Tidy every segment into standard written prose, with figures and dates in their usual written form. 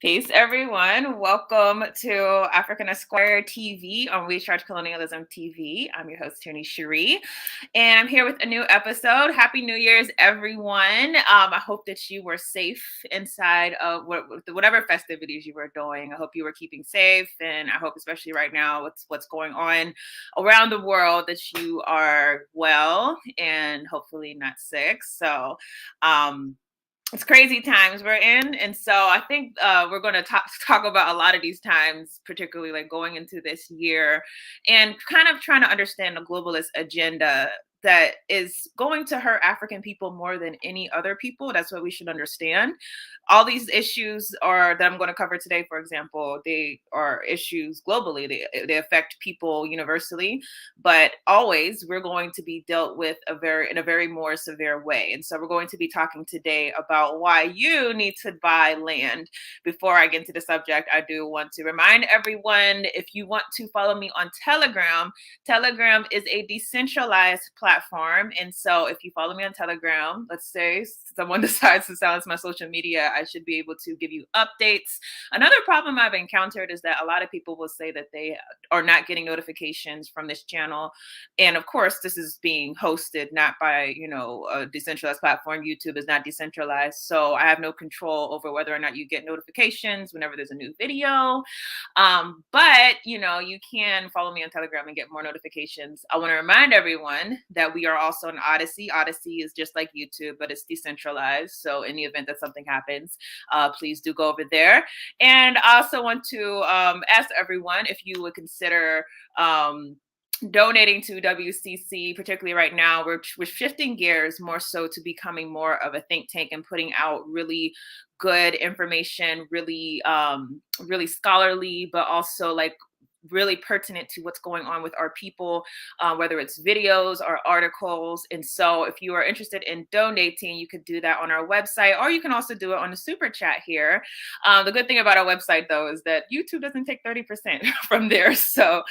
Peace, everyone. Welcome to African Esquire TV on We Charge Colonialism TV. I'm your host, Tony Cherie, and I'm here with a new episode. Happy New Year's, everyone. I hope that you were safe inside of whatever festivities you were doing. I hope you were keeping safe, and I hope, especially right now, what's going on around the world, that you are well and hopefully not sick. So, it's crazy times we're in, and so I think we're going to talk about a lot of these times, particularly like going into this year, and kind of trying to understand the globalist agenda that is going to hurt African people more than any other people. That's what we should understand. All these issues that I'm going to cover today, for example, they are issues globally. They affect people universally, but always we're going to be dealt with in a very more severe way. And so we're going to be talking today about why you need to buy land. Before I get into the subject, I do want to remind everyone, if you want to follow me on Telegram, Telegram is a decentralized platform platform. And so if you follow me on Telegram, let's say someone decides to silence my social media, I should be able to give you updates. Another problem I've encountered is that a lot of people will say that they are not getting notifications from this channel. And of course, this is being hosted not by, a decentralized platform. YouTube is not decentralized. So I have no control over whether or not you get notifications whenever there's a new video. But you can follow me on Telegram and get more notifications. I want to remind everyone that we are also on Odyssey. Odyssey is just like YouTube, but it's decentralized. So in the event that something happens, please do go over there. And I also want to ask everyone if you would consider donating to WCC, particularly right now. We're shifting gears more so to becoming more of a think tank and putting out really good information, really really scholarly, but also like really pertinent to what's going on with our people, whether it's videos or articles. And so if you are interested in donating, you could do that on our website, or you can also do it on the super chat here. The good thing about our website, though, is that YouTube doesn't take 30% from there. So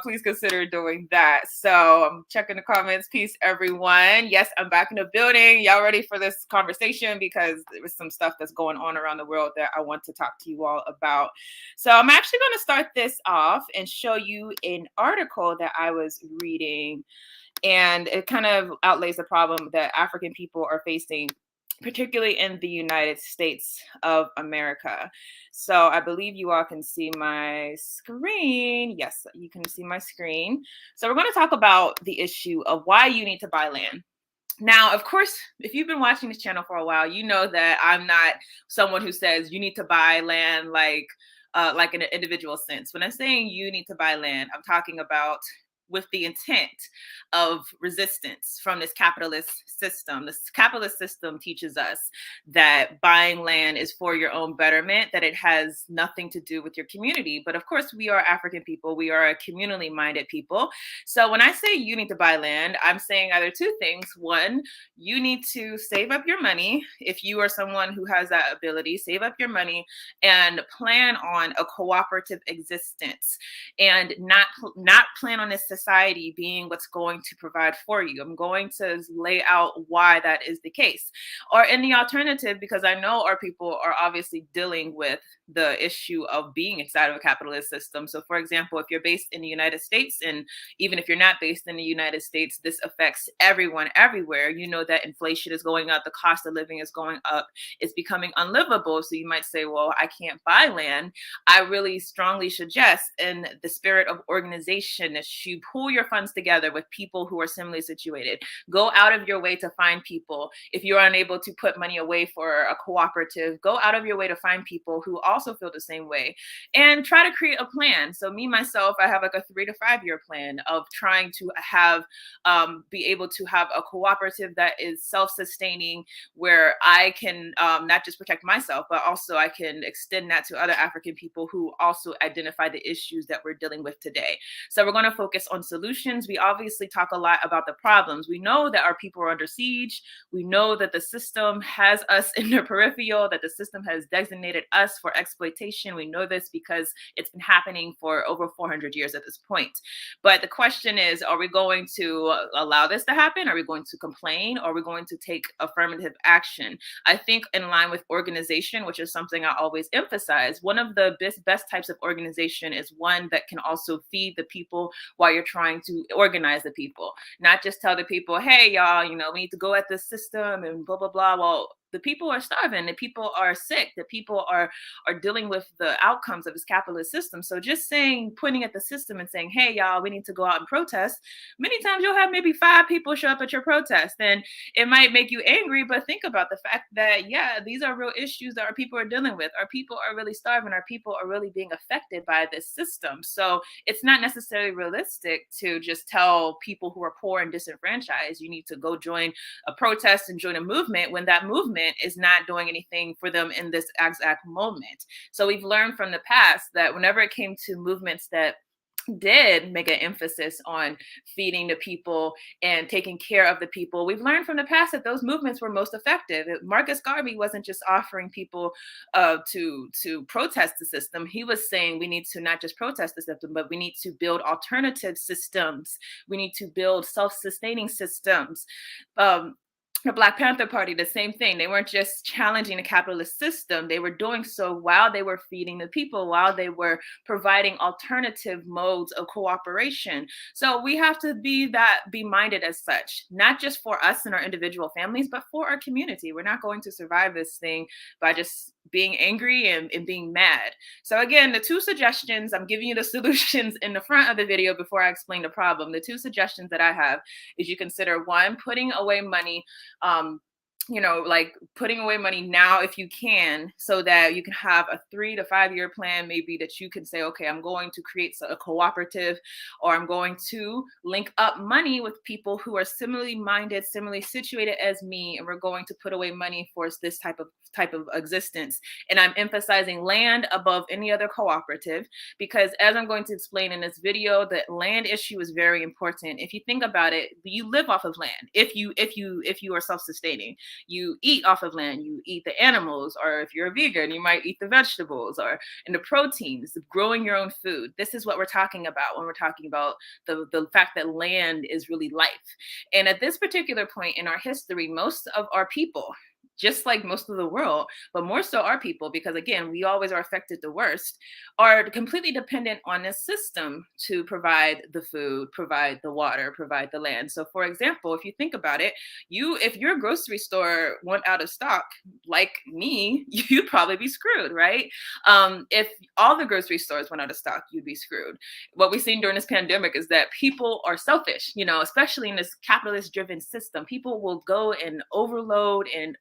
please consider doing that. So I'm checking the comments. Peace, everyone. Yes, I'm back in the building. Y'all ready for this conversation? Because there was some stuff that's going on around the world that I want to talk to you all about. So I'm actually going to start this off and show you an article that I was reading, and it kind of outlays the problem that African people are facing, particularly in the United States of America. So I believe you all can see my screen. Yes, you can see my screen. So we're going to talk about the issue of why you need to buy land. Now, of course, if you've been watching this channel for a while, you know that I'm not someone who says you need to buy land like in an individual sense. When I'm saying you need to buy land, I'm talking about with the intent of resistance from this capitalist system. This capitalist system teaches us that buying land is for your own betterment, that it has nothing to do with your community. But of course, we are African people. We are a communally minded people. So when I say you need to buy land, I'm saying either two things. One, you need to save up your money. If you are someone who has that ability, save up your money and plan on a cooperative existence, and not plan on this society being what's going to provide for you. I'm going to lay out why that is the case. Or in the alternative, because I know our people are obviously dealing with the issue of being inside of a capitalist system. So for example, if you're based in the United States, and even if you're not based in the United States, this affects everyone everywhere. You know that inflation is going up, the cost of living is going up, it's becoming unlivable. So you might say, well, I can't buy land. I really strongly suggest, in the spirit of organization, that you pool your funds together with people who are similarly situated. Go out of your way to find people. If you're unable to put money away for a cooperative, go out of your way to find people who also feel the same way, and try to create a plan. So me, myself, I have like a 3 to 5 year plan of trying to have, be able to have a cooperative that is self-sustaining, where I can not just protect myself, but also I can extend that to other African people who also identify the issues that we're dealing with today. So we're going to focus on solutions. We obviously talk a lot about the problems. We know that our people are under siege. We know that the system has us in the peripheral, that the system has designated us for exploitation. We know this because it's been happening for over 400 years at this point. But the question is, are we going to allow this to happen? Are we going to complain? Or are we going to take affirmative action? I think in line with organization, which is something I always emphasize, one of the best types of organization is one that can also feed the people while you're trying to organize the people. Not just tell the people, hey, y'all, we need to go at this system and blah, blah, blah. Well, the people are starving, the people are sick, the people are dealing with the outcomes of this capitalist system. So just pointing at the system and saying, hey, y'all, we need to go out and protest. Many times you'll have maybe 5 people show up at your protest, and it might make you angry, but think about the fact that, yeah, these are real issues that our people are dealing with. Our people are really starving. Our people are really being affected by this system. So it's not necessarily realistic to just tell people who are poor and disenfranchised, you need to go join a protest and join a movement, when that movement is not doing anything for them in this exact moment. So we've learned from the past that whenever it came to movements that did make an emphasis on feeding the people and taking care of the people. We've learned from the past that those movements were most effective. Marcus Garvey wasn't just offering people to protest the system. He was saying we need to not just protest the system, but we need to build alternative systems. We need to build self-sustaining systems. Um, the Black Panther Party, the same thing. They weren't just challenging the capitalist system. They were doing so while they were feeding the people, while they were providing alternative modes of cooperation. So we have to be minded as such, not just for us and our individual families, but for our community. We're not going to survive this thing by just being angry and being mad. So again, the two suggestions, I'm giving you the solutions in the front of the video before I explain the problem. The two suggestions that I have is you consider one, putting away money, like putting away money now if you can, so that you can have a 3 to 5 year plan, maybe, that you can say, okay, I'm going to create a cooperative, or I'm going to link up money with people who are similarly minded, similarly situated as me, and we're going to put away money for this type of existence. And I'm emphasizing land above any other cooperative, because as I'm going to explain in this video, the land issue is very important. If you think about it, you live off of land. If you are self-sustaining, you eat off of land, you eat the animals, or if you're a vegan, you might eat the vegetables or and the proteins, growing your own food. This is what we're talking about when we're talking about the fact that land is really life. And at this particular point in our history, most of our people, just like most of the world, but more so our people, because again, we always are affected the worst, are completely dependent on this system to provide the food, provide the water, provide the land. So for example, if you think about it, if your grocery store went out of stock, like me, you'd probably be screwed, right? If all the grocery stores went out of stock, you'd be screwed. What we've seen during this pandemic is that people are selfish, especially in this capitalist driven system. People will go and overload and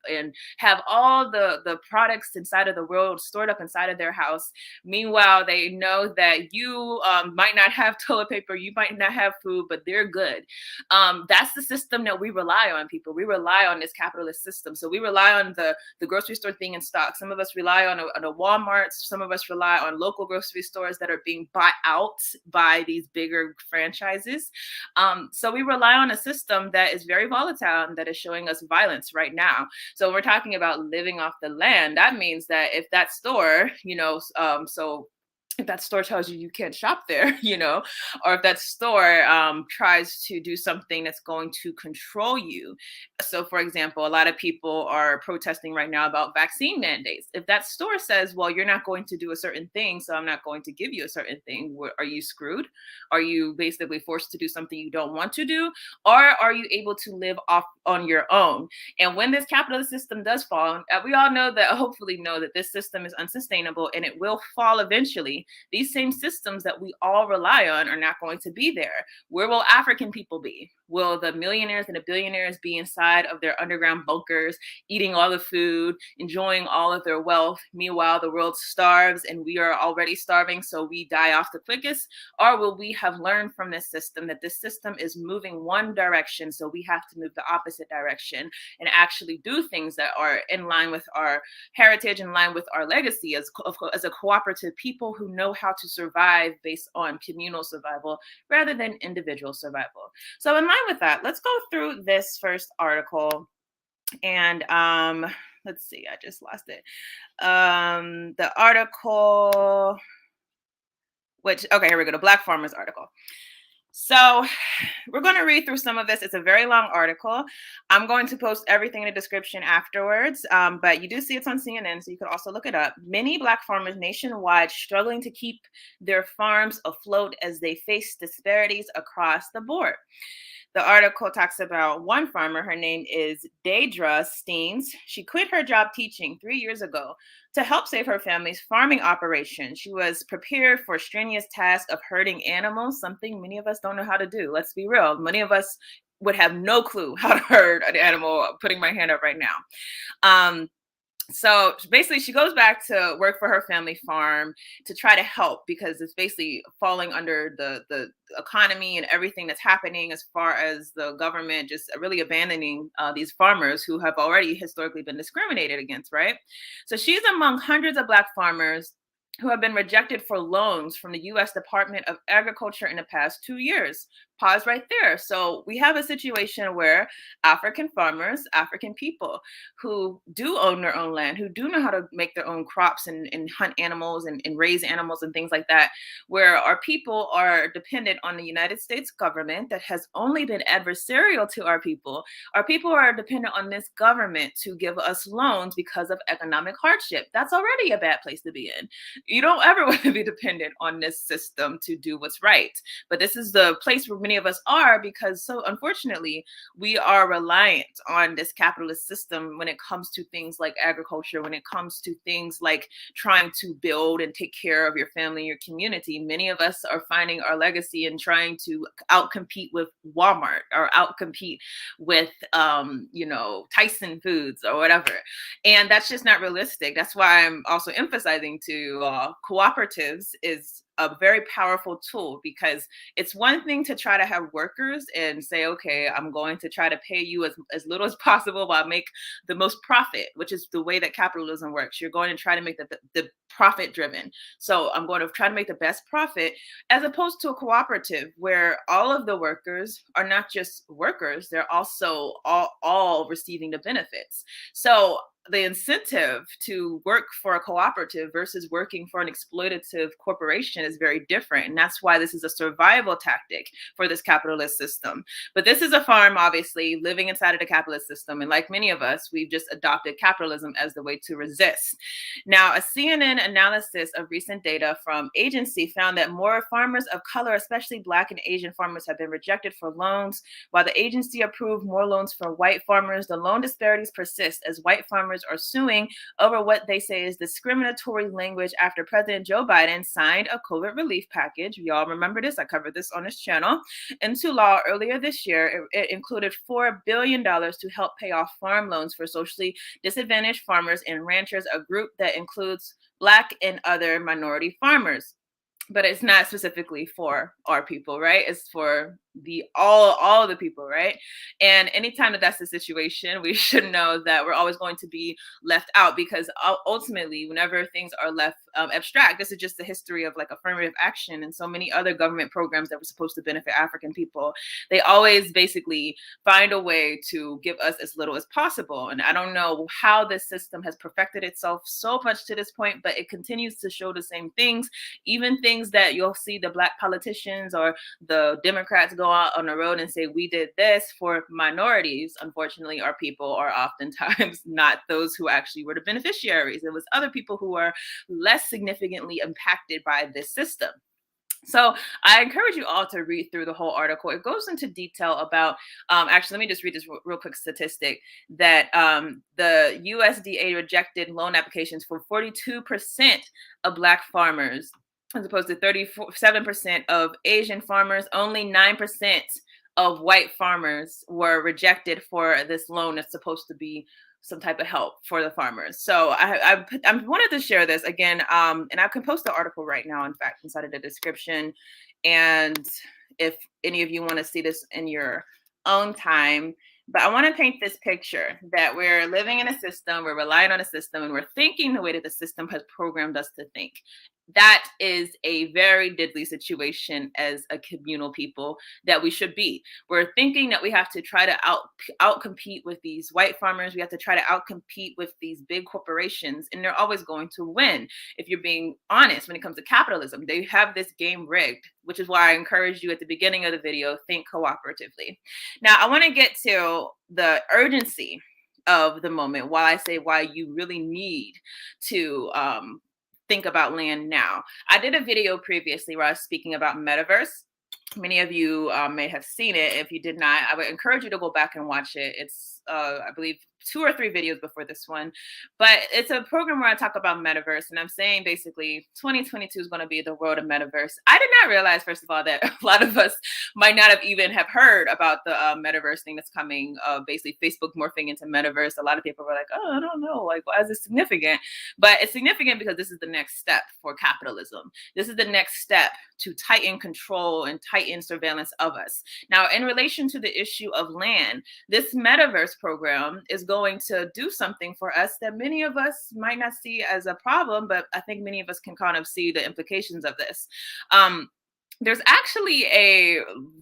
have all the products inside of the world stored up inside of their house. Meanwhile, they know that you might not have toilet paper, you might not have food, but they're good. That's the system that we rely on, people. We rely on this capitalist system. So we rely on the grocery store thing in stock. Some of us rely on a Walmart. Some of us rely on local grocery stores that are being bought out by these bigger franchises. So we rely on a system that is very volatile and that is showing us violence right now. So we're talking about living off the land. That means that if that store, if that store tells you can't shop there, or if that store tries to do something that's going to control you. So for example, a lot of people are protesting right now about vaccine mandates. If that store says, well, you're not going to do a certain thing, so I'm not going to give you a certain thing, are you screwed? Are you basically forced to do something you don't want to do? Or are you able to live off on your own? And when this capitalist system does fall, we all hopefully know that this system is unsustainable and it will fall eventually. These same systems that we all rely on are not going to be there. Where will African people be? Will the millionaires and the billionaires be inside of their underground bunkers, eating all the food, enjoying all of their wealth? Meanwhile, the world starves and we are already starving, so we die off the quickest. Or will we have learned from this system that this system is moving one direction, so we have to move the opposite direction and actually do things that are in line with our heritage, in line with our legacy as a cooperative people who know how to survive based on communal survival rather than individual survival. So in line with that, let's go through this first article. And let's see, I just lost it. The article, okay, here we go, the Black Farmers article. So we're going to read through some of this. It's a very long article. I'm going to post everything in the description afterwards, but you do see it's on CNN, so you could also look it up. Many Black farmers nationwide struggling to keep their farms afloat as they face disparities across the board. The article talks about one farmer. Her name is Deidre Steens. She quit her job teaching 3 years ago to help save her family's farming operation. She was prepared for a strenuous task of herding animals, something many of us don't know how to do. Let's be real. Many of us would have no clue how to herd an animal, putting my hand up right now. So basically, she goes back to work for her family farm to try to help, because it's basically falling under the economy and everything that's happening as far as the government just really abandoning these farmers who have already historically been discriminated against, right? So she's among hundreds of Black farmers who have been rejected for loans from the U.S. Department of Agriculture in the past 2 years. Pause right there. So we have a situation where African farmers, African people who do own their own land, who do know how to make their own crops and hunt animals and raise animals and things like that, where our people are dependent on the United States government that has only been adversarial to our people. Our people are dependent on this government to give us loans because of economic hardship. That's already a bad place to be in. You don't ever want to be dependent on this system to do what's right. But this is the place where many of us are, because so unfortunately, we are reliant on this capitalist system when it comes to things like agriculture, when it comes to things like trying to build and take care of your family, your community. Many of us are finding our legacy in trying to outcompete with Walmart or outcompete with, Tyson Foods or whatever. And that's just not realistic. That's why I'm also emphasizing to cooperatives is a very powerful tool, because it's one thing to try to have workers and say, okay, I'm going to try to pay you as little as possible while I make the most profit, which is the way that capitalism works. You're going to try to make the profit driven. So I'm going to try to make the best profit, as opposed to a cooperative where all of the workers are not just workers, they're also all receiving the benefits. So the incentive to work for a cooperative versus working for an exploitative corporation is very different. And that's why this is a survival tactic for this capitalist system. But this is a farm, obviously, living inside of the capitalist system. And like many of us, we've just adopted capitalism as the way to resist. Now, a CNN analysis of recent data from agency found that more farmers of color, especially Black and Asian farmers, have been rejected for loans. While the agency approved more loans for white farmers, the loan disparities persist as white farmers are suing over what they say is discriminatory language after President Joe Biden signed a COVID relief package. Y'all remember this? I covered this on this channel. Into law earlier this year. It included $4 billion to help pay off farm loans for socially disadvantaged farmers and ranchers, a group that includes Black and other minority farmers. But it's not specifically for our people, right? It's for the all of the people, right? And anytime that's the situation, we should know that we're always going to be left out, because ultimately, whenever things are left abstract, this is just the history of like affirmative action and so many other government programs that were supposed to benefit African people. They always basically find a way to give us as little as possible. And I don't know how this system has perfected itself so much to this point, but it continues to show the same things, even things that you'll see the Black politicians or the Democrats go out on the road and say, we did this for minorities. Unfortunately, our people are oftentimes not those who actually were the beneficiaries. It was other people who are less significantly impacted by this system. So I encourage you all to read through the whole article. It goes into detail about, actually, let me just read this real quick statistic, that the USDA rejected loan applications for 42% of Black farmers, as opposed to 37% of Asian farmers. Only 9% of white farmers were rejected for this loan that's supposed to be some type of help for the farmers. So I wanted to share this again, and I can post the article right now, in fact, inside of the description. And if any of you want to see this in your own time, but I want to paint this picture that we're living in a system, we're relying on a system, and we're thinking the way that the system has programmed us to think. That is a very deadly situation as a communal people that we should be. We're thinking that we have to try to outcompete with these white farmers. We have to try to outcompete with these big corporations, and they're always going to win. If you're being honest, when it comes to capitalism, they have this game rigged, which is why I encouraged you at the beginning of the video, think cooperatively. Now, I want to get to the urgency of the moment, why I say why you really need to think about land now. I did a video previously where I was speaking about metaverse. Many of you may have seen it. If you did not, I would encourage you to go back and watch it. It's, I believe, 2 or 3 videos before this one, but it's a program where I talk about metaverse, and I'm saying basically 2022 is going to be the world of metaverse. I did not realize, first of all, that a lot of us might not have even have heard about the metaverse thing that's coming, basically Facebook morphing into metaverse. A lot of people were like, oh, I don't know, like, why is this significant? But it's significant because this is the next step for capitalism. This is the next step to tighten control and tighten surveillance of us. Now, in relation to the issue of land, this metaverse metaverse program is going to do something for us that many of us might not see as a problem, but I think many of us can kind of see the implications of this. Um, there's actually a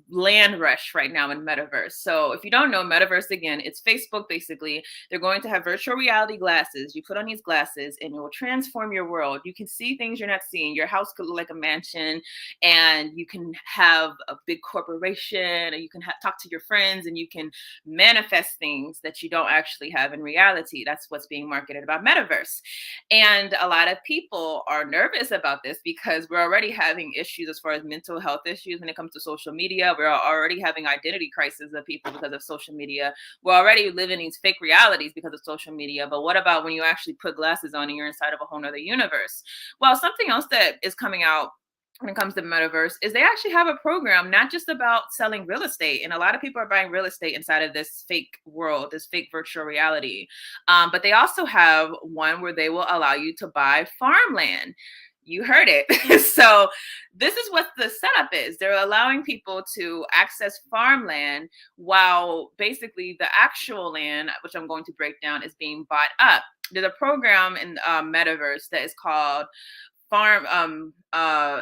land rush right now in metaverse. So if you don't know, metaverse, again, it's Facebook. Basically, they're going to have virtual reality glasses. You put on these glasses and it will transform your world. You can see things you're not seeing. Your house could look like a mansion, and you can have a big corporation, and you can talk to your friends, and you can manifest things that you don't actually have in reality. That's what's being marketed about metaverse. And a lot of people are nervous about this because we're already having issues as far as mental health issues when it comes to social media. We're already having identity crises of people because of social media. We're already living these fake realities because of social media. But what about when you actually put glasses on and you're inside of a whole nother universe? Well, something else that is coming out when it comes to metaverse is they actually have a program not just about selling real estate, and a lot of people are buying real estate inside of this fake world, this fake virtual reality, but they also have one where they will allow you to buy farmland. You heard it. So this is what the setup is. They're allowing people to access farmland while basically the actual land, which I'm going to break down, is being bought up. There's a program in metaverse that is called farm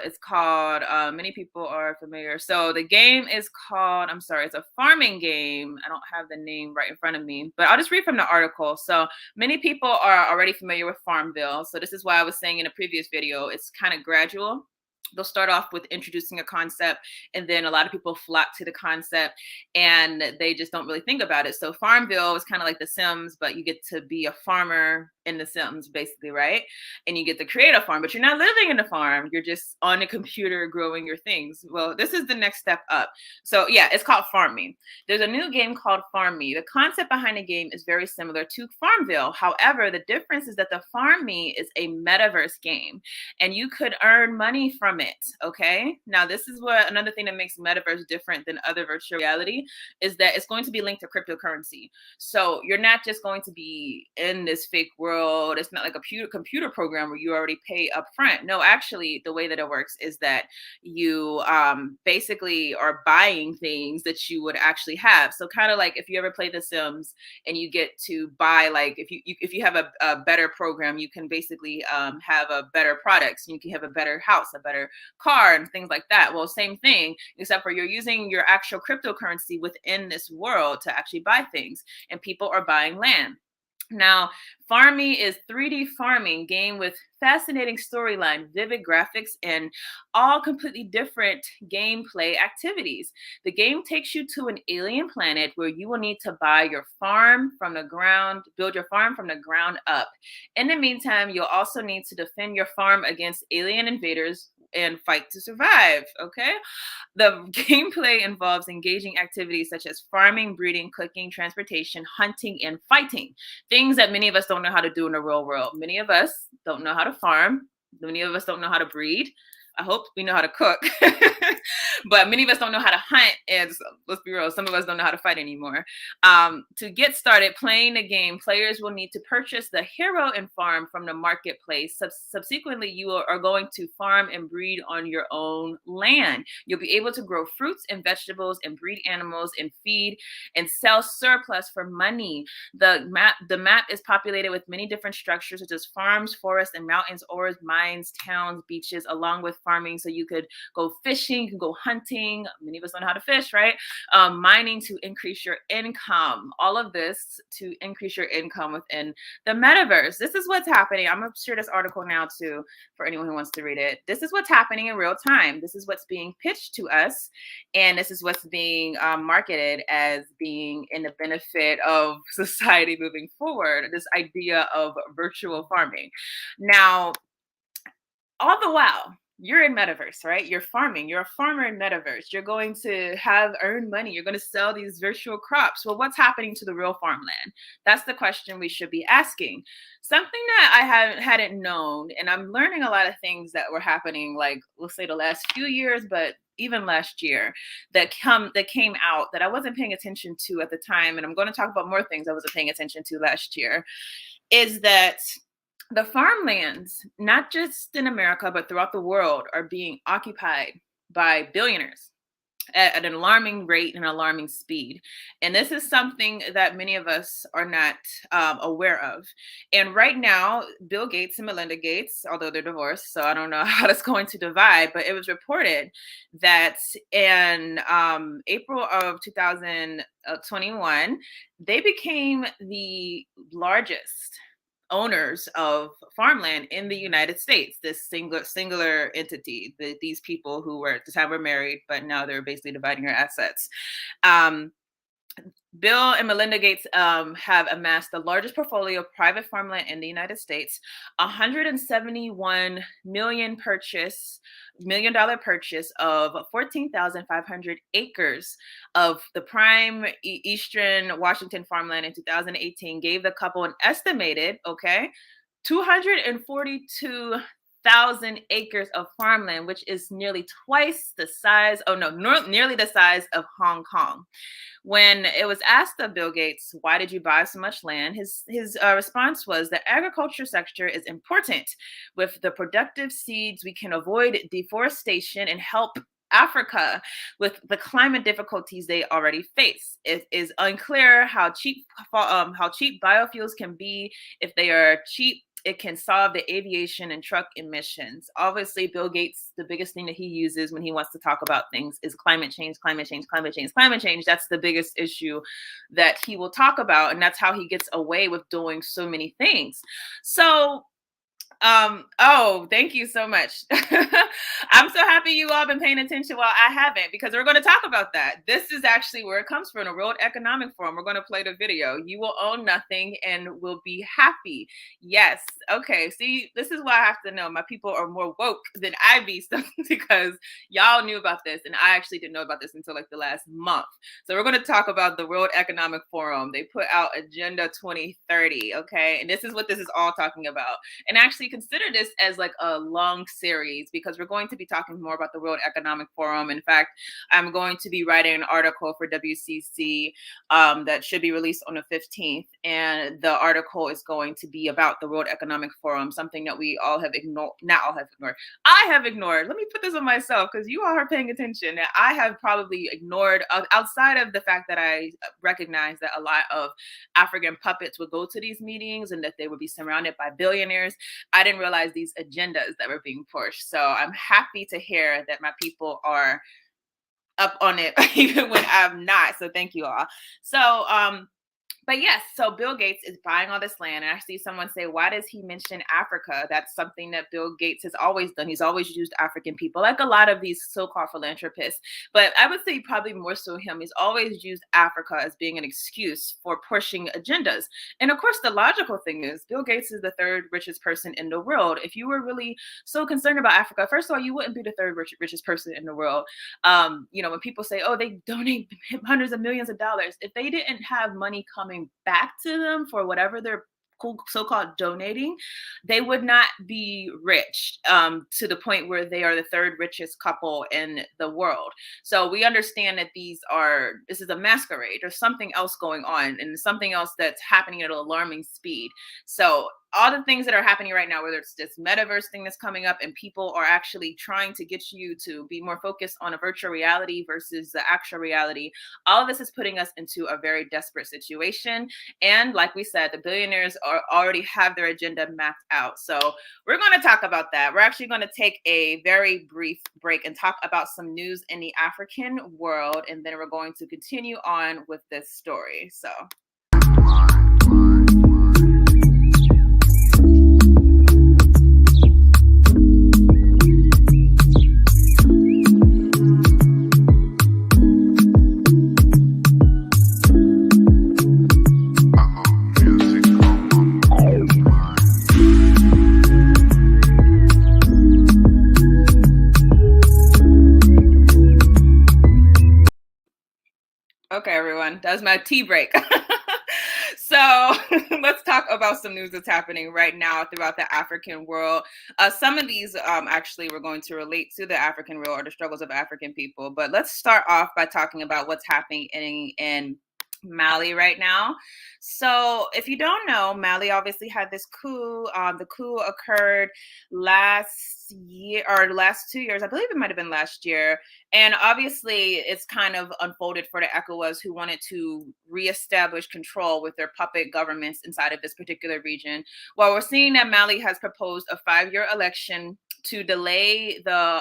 it's called many people are familiar. So the game is called, I'm sorry, it's a farming game. I don't have the name right in front of me, but I'll just read from the article. So many people are already familiar with Farmville. So this is why I was saying in a previous video, it's kind of gradual. They'll start off with introducing a concept, and then a lot of people flock to the concept and they just don't really think about it. So Farmville is kind of like The Sims, but you get to be a farmer in The Sims, basically, right? And you get to create a farm, but you're not living in the farm. You're just on a computer growing your things. Well, this is the next step up. So yeah, it's called Farming. There's a new game called Farm Me. The concept behind the game is very similar to Farmville. However, the difference is that the Farm Me is a metaverse game, and you could earn money from it. Okay. Now, this is what another thing that makes metaverse different than other virtual reality is that it's going to be linked to cryptocurrency. So you're not just going to be in this fake world. It's not like a computer program where you already pay up front. No, actually, the way that it works is that you basically are buying things that you would actually have. So kind of like if you ever play The Sims and you get to buy, like if you have a better program, you can basically have a better products. You can have a better house, a better car, and things like that. Well, same thing, except for you're using your actual cryptocurrency within this world to actually buy things, and people are buying land. Now, Farmy is 3D farming game with fascinating storyline, vivid graphics, and all completely different gameplay activities. The game takes you to an alien planet where you will need to buy your farm from the ground, build your farm from the ground up. In the meantime, you'll also need to defend your farm against alien invaders and fight to survive. Okay. The gameplay involves engaging activities such as farming, breeding, cooking, transportation, hunting, and fighting. Things that many of us don't know how to do in the real world. Many of us don't know how to farm. Many of us don't know how to breed. I hope we know how to cook, but many of us don't know how to hunt. And let's be real, some of us don't know how to fight anymore. To get started playing the game, players will need to purchase the hero and farm from the marketplace. Subsequently, you are going to farm and breed on your own land. You'll be able to grow fruits and vegetables and breed animals and feed and sell surplus for money. The map is populated with many different structures such as farms, forests, and mountains, ores, mines, towns, beaches, along with farming. So you could go fishing, you can go hunting. Many of us don't know how to fish, right? Mining to increase your income. All of this to increase your income within the metaverse. This is what's happening. I'm going to share this article now too for anyone who wants to read it. This is what's happening in real time. This is what's being pitched to us, and this is what's being marketed as being in the benefit of society moving forward. This idea of virtual farming. Now, all the while, you're in metaverse, right? You're farming. You're a farmer in metaverse. You're going to have earned money. You're going to sell these virtual crops. Well, what's happening to the real farmland? That's the question we should be asking. Something that I hadn't known, and I'm learning a lot of things that were happening, like let's say the last few years, but even last year, that came out that I wasn't paying attention to at the time, and I'm going to talk about more things I wasn't paying attention to last year, is that the farmlands, not just in America, but throughout the world, are being occupied by billionaires. at an alarming rate and alarming speed. And this is something that many of us are not aware of. And right now, Bill Gates and Melinda Gates, although they're divorced, so I don't know how that's going to divide, but it was reported that in April of 2021, they became the largest owners of farmland in the United States. This singular entity, these people who were at the time were married, but now they're basically dividing their assets. Um, Bill and Melinda Gates have amassed the largest portfolio of private farmland in the United States, 171 million dollar purchase of 14,500 acres of the prime eastern Washington farmland in 2018 gave the couple an estimated 242,000 acres of farmland, which is nearly twice the size, nearly the size of Hong Kong. When it was asked of Bill Gates, why did you buy so much land? His response was the agriculture sector is important. With the productive seeds, we can avoid deforestation and help Africa with the climate difficulties they already face. It is unclear how cheap biofuels can be. If they are cheap, it can solve the aviation and truck emissions. Obviously, Bill Gates, the biggest thing that he uses when he wants to talk about things is climate change, climate change, climate change, climate change. That's the biggest issue that he will talk about. And that's how he gets away with doing so many things. So oh, thank you so much. I'm so happy you all been paying attention while I haven't, because we're going to talk about that. This is actually where it comes from, the World Economic Forum. We're going to play the video. You will own nothing and will be happy. Yes. Okay. See, this is why I have to know my people are more woke than I be, because y'all knew about this. And I actually didn't know about this until like the last month. So we're going to talk about the World Economic Forum. They put out Agenda 2030. Okay. And this is what this is all talking about. And actually consider this as like a long series, because we're going to be talking more about the World Economic Forum. In fact, I'm going to be writing an article for WCC that should be released on the 15th. And the article is going to be about the World Economic Forum, something that we all have ignored. Not all have ignored. I have ignored. Let me put this on myself, because you all are paying attention. And I have probably ignored, outside of the fact that I recognize that a lot of African puppets would go to these meetings and that they would be surrounded by billionaires. I didn't realize these agendas that were being pushed. So I'm happy to hear that my people are up on it, even when I'm not. So thank you all. So, but yes, so Bill Gates is buying all this land. And I see someone say, why does he mention Africa? That's something that Bill Gates has always done. He's always used African people, like a lot of these so-called philanthropists. But I would say probably more so him. He's always used Africa as being an excuse for pushing agendas. And of course, the logical thing is Bill Gates is the third richest person in the world. If you were really so concerned about Africa, first of all, you wouldn't be the third richest person in the world. When people say, oh, they donate hundreds of millions of dollars, if they didn't have money coming back to them for whatever they're so-called donating, they would not be rich to the point where they are the third richest couple in the world. So we understand that this is a masquerade. There's something else going on, and something else that's happening at an alarming speed. So all the things that are happening right now, whether it's this metaverse thing that's coming up and people are actually trying to get you to be more focused on a virtual reality versus the actual reality, all of this is putting us into a very desperate situation. And like we said, the billionaires already have their agenda mapped out. So we're going to talk about that. We're actually going to take a very brief break and talk about some news in the African world. And then we're going to continue on with this story. So. Okay, everyone, that was my tea break. So let's talk about some news that's happening right now throughout the African world. Some of these actually we're going to relate to the African world or the struggles of African people. But let's start off by talking about what's happening in Mali right now. So, if you don't know, Mali obviously had this coup. The coup occurred last year or last 2 years. I believe it might have been last year. And obviously, it's kind of unfolded for the ECOWAS who wanted to reestablish control with their puppet governments inside of this particular region. While we're seeing that Mali has proposed a 5-year election to delay to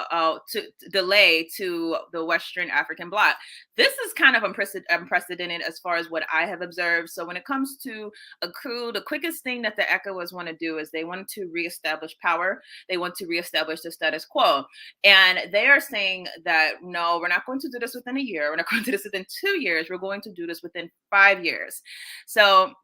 the Western African bloc. This is kind of unprecedented as far as what I have observed. So when it comes to a coup, the quickest thing that the ECOWAS want to do is they want to reestablish power. They want to reestablish the status quo. And they are saying that, no, we're not going to do this within a year. We're not going to do this within 2 years. We're going to do this within 5 years. So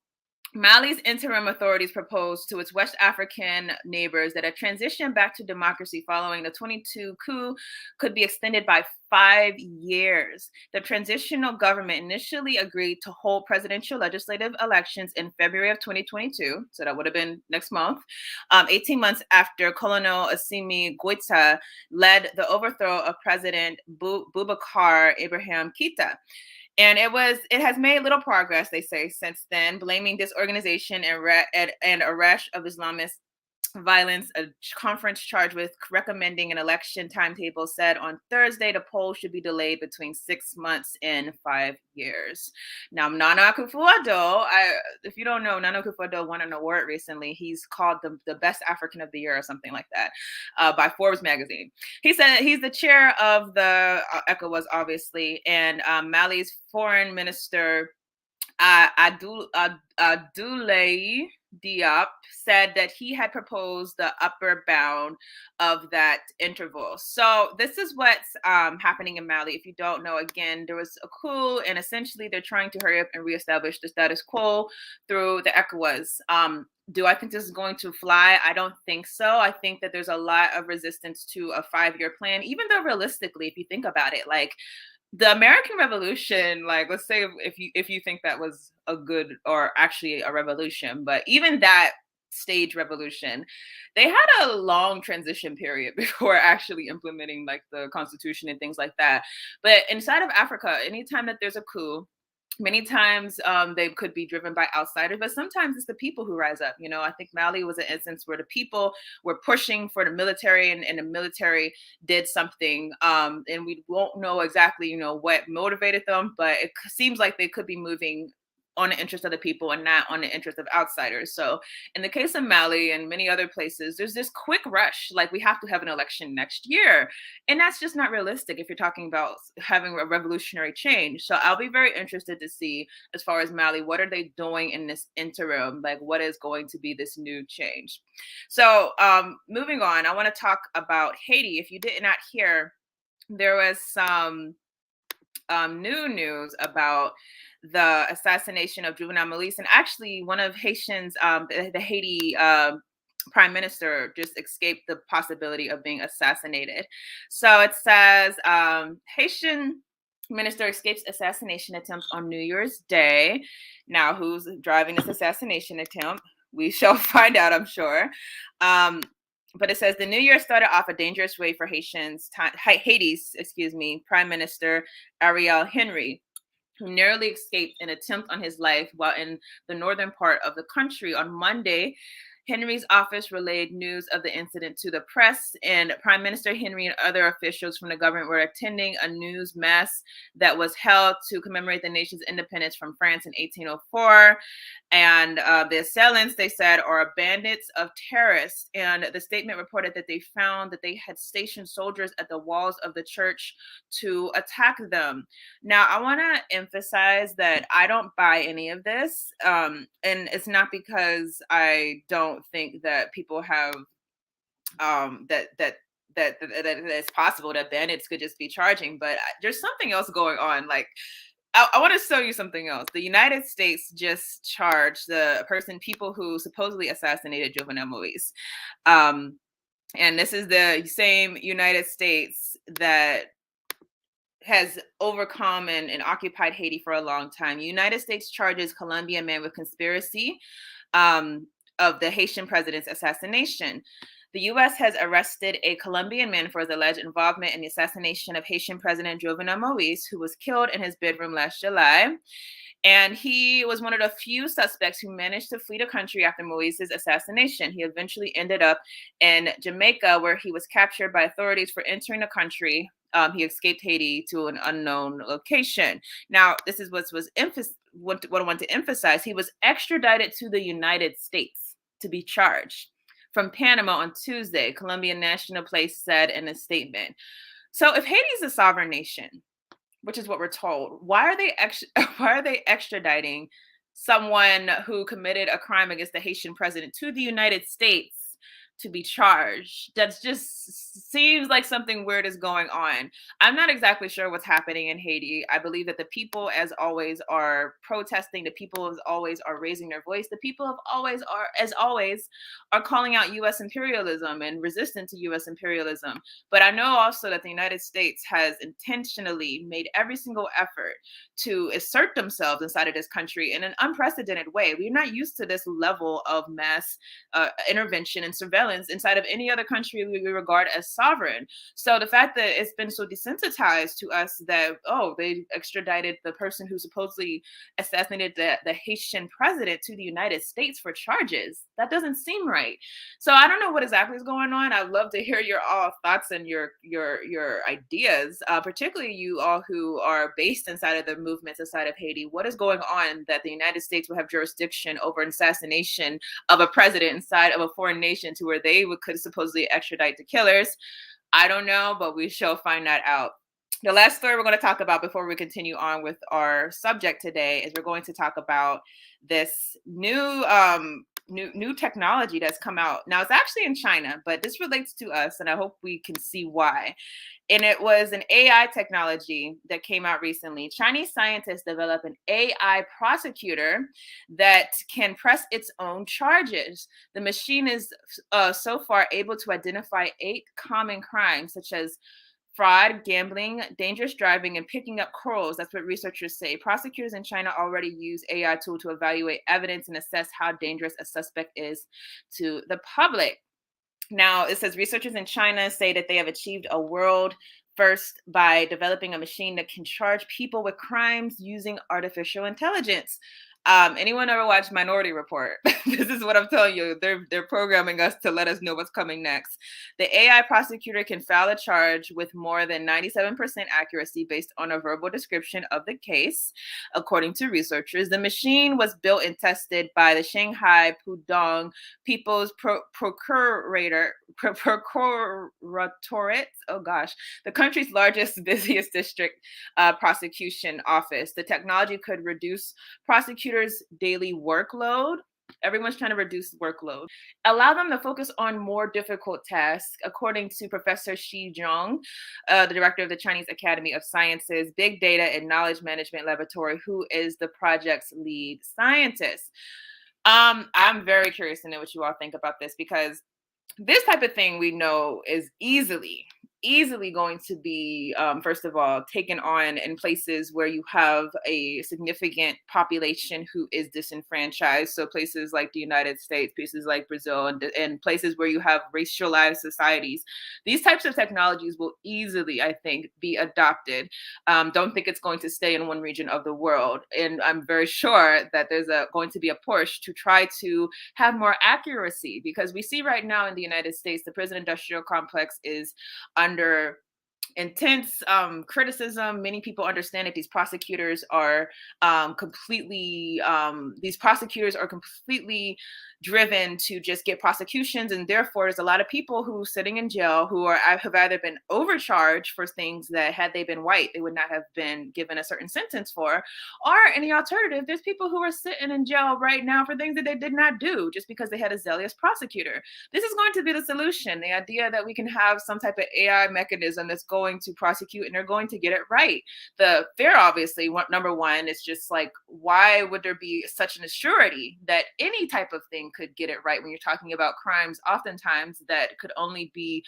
Mali's interim authorities proposed to its West African neighbors that a transition back to democracy following the 22 coup could be extended by 5 years. The transitional government initially agreed to hold presidential legislative elections in February of 2022, so that would have been next month, 18 months after Colonel Assimi Goïta led the overthrow of President Boubacar Ibrahim Keïta. And it has made little progress, they say, since then, blaming disorganization and a rash of Islamist violence. A conference charged with recommending an election timetable said on Thursday the poll should be delayed between 6 months and 5 years. Now, Nana Akufo-Addo, if you don't know, Nana Akufo-Addo won an award recently. He's called the best African of the year or something like that by Forbes magazine. He said he's the chair of the ECOWAS, obviously, and Mali's foreign minister Abdoulaye Diop said that he had proposed the upper bound of that interval. So this is what's happening in Mali. If you don't know, again, there was a coup, and essentially they're trying to hurry up and reestablish the status quo through the ECOWAS. Do I think this is going to fly? I don't think so. I think that there's a lot of resistance to a 5-year plan, even though realistically, if you think about it, like the American Revolution, like let's say if you think that was a good or actually a revolution, but even that stage revolution, they had a long transition period before actually implementing like the constitution and things like that. But inside of Africa, anytime that there's a coup, many times they could be driven by outsiders, but sometimes it's the people who rise up. You know, I think Mali was an instance where the people were pushing for the military, and the military did something, and we won't know exactly, you know, what motivated them, but it seems like they could be moving on the interest of the people and not on the interest of outsiders. So in the case of Mali and many other places, there's this quick rush, like we have to have an election next year. And that's just not realistic if you're talking about having a revolutionary change. So I'll be very interested to see, as far as Mali, what are they doing in this interim? Like what is going to be this new change? So moving on, I want to talk about Haiti. If you did not hear, there was some new news about the assassination of Juvenal Moise, and actually one of Haitians, the Haiti prime minister just escaped the possibility of being assassinated. So it says Haitian minister escapes assassination attempt on New Year's Day. Now, who's driving this assassination attempt? We shall find out, I'm sure. But it says the new year started off a dangerous way for Haiti's Prime Minister Ariel Henry, who narrowly escaped an attempt on his life while in the northern part of the country. On Monday, Henry's office relayed news of the incident to the press, and Prime Minister Henry and other officials from the government were attending a news mass that was held to commemorate the nation's independence from France in 1804. And the assailants, they said, are bandits of terrorists. And the statement reported that they found that they had stationed soldiers at the walls of the church to attack them. Now, I want to emphasize that I don't buy any of this. And it's not because I don't think that people have that it's possible that bandits could just be charging, but there's something else going on. Like, I want to show you something else. The United States just charged people who supposedly assassinated Jovenel Moise. And this is the same United States that has overcome and occupied Haiti for a long time. United States charges Colombian man with conspiracy of the Haitian president's assassination. The U.S. has arrested a Colombian man for his alleged involvement in the assassination of Haitian President Jovenel Moise, who was killed in his bedroom last July. And he was one of the few suspects who managed to flee the country after Moise's assassination. He eventually ended up in Jamaica, where he was captured by authorities for entering the country. He escaped Haiti to an unknown location. Now, this is what I want to emphasize. He was extradited to the United States to be charged from Panama on Tuesday, Colombian National Police said in a statement. So if Haiti is a sovereign nation, which is what we're told, why are they extraditing someone who committed a crime against the Haitian president to the United States to be charged? That just seems like something weird is going on. I'm not exactly sure what's happening in Haiti. I believe that the people, as always, are protesting. The people, as always, are raising their voice. The people as always, are calling out U.S. imperialism and resistant to U.S. imperialism. But I know also that the United States has intentionally made every single effort to assert themselves inside of this country in an unprecedented way. We're not used to this level of mass intervention and surveillance inside of any other country we regard as sovereign. So the fact that it's been so desensitized to us that, they extradited the person who supposedly assassinated the Haitian president to the United States for charges, that doesn't seem right. So I don't know what exactly is going on. I'd love to hear your all thoughts and your ideas, particularly you all who are based inside of the movements inside of Haiti. What is going on that the United States will have jurisdiction over an assassination of a president inside of a foreign nation to where they could supposedly extradite the killers? I don't know, but we shall find that out. The last story we're going to talk about before we continue on with our subject today is we're going to talk about this new technology that's come out. Now, it's actually in China, but this relates to us, and I hope we can see why. And it was an AI technology that came out recently. Chinese scientists developed an AI prosecutor that can press its own charges. The machine is so far able to identify 8 common crimes, such as fraud, gambling, dangerous driving, and picking up quarrels. That's what researchers say. Prosecutors in China already use AI tool to evaluate evidence and assess how dangerous a suspect is to the public. Now, it says researchers in China say that they have achieved a world first by developing a machine that can charge people with crimes using artificial intelligence. Anyone ever watched Minority Report? This is what I'm telling you. They're programming us to let us know what's coming next. The AI prosecutor can file a charge with more than 97% accuracy based on a verbal description of the case, according to researchers. The machine was built and tested by the Shanghai Pudong People's Procuratorate, the country's largest, busiest district prosecution office. The technology could reduce prosecutors' daily workload. Everyone's trying to reduce workload. Allow them to focus on more difficult tasks, according to Professor Xi Zhong, the director of the Chinese Academy of Sciences, Big Data and Knowledge Management Laboratory, who is the project's lead scientist. I'm very curious to know what you all think about this, because this type of thing we know is easily going to be, first of all, taken on in places where you have a significant population who is disenfranchised. So places like the United States, places like Brazil, and places where you have racialized societies. These types of technologies will easily, I think, be adopted. Don't think it's going to stay in one region of the world. And I'm very sure that there's going to be a push to try to have more accuracy, because we see right now in the United States, the prison industrial complex is under intense criticism. Many people understand that these prosecutors are completely driven to just get prosecutions, and therefore there's a lot of people who sitting in jail who have either been overcharged for things that, had they been white, they would not have been given a certain sentence for, or in the alternative, there's people who are sitting in jail right now for things that they did not do just because they had a zealous prosecutor. This is going to be the solution. The idea that we can have some type of AI mechanism that's going to prosecute and they're going to get it right. The fear, obviously, number one, is just like, why would there be such an assurity that any type of thing could get it right when you're talking about crimes oftentimes that could only be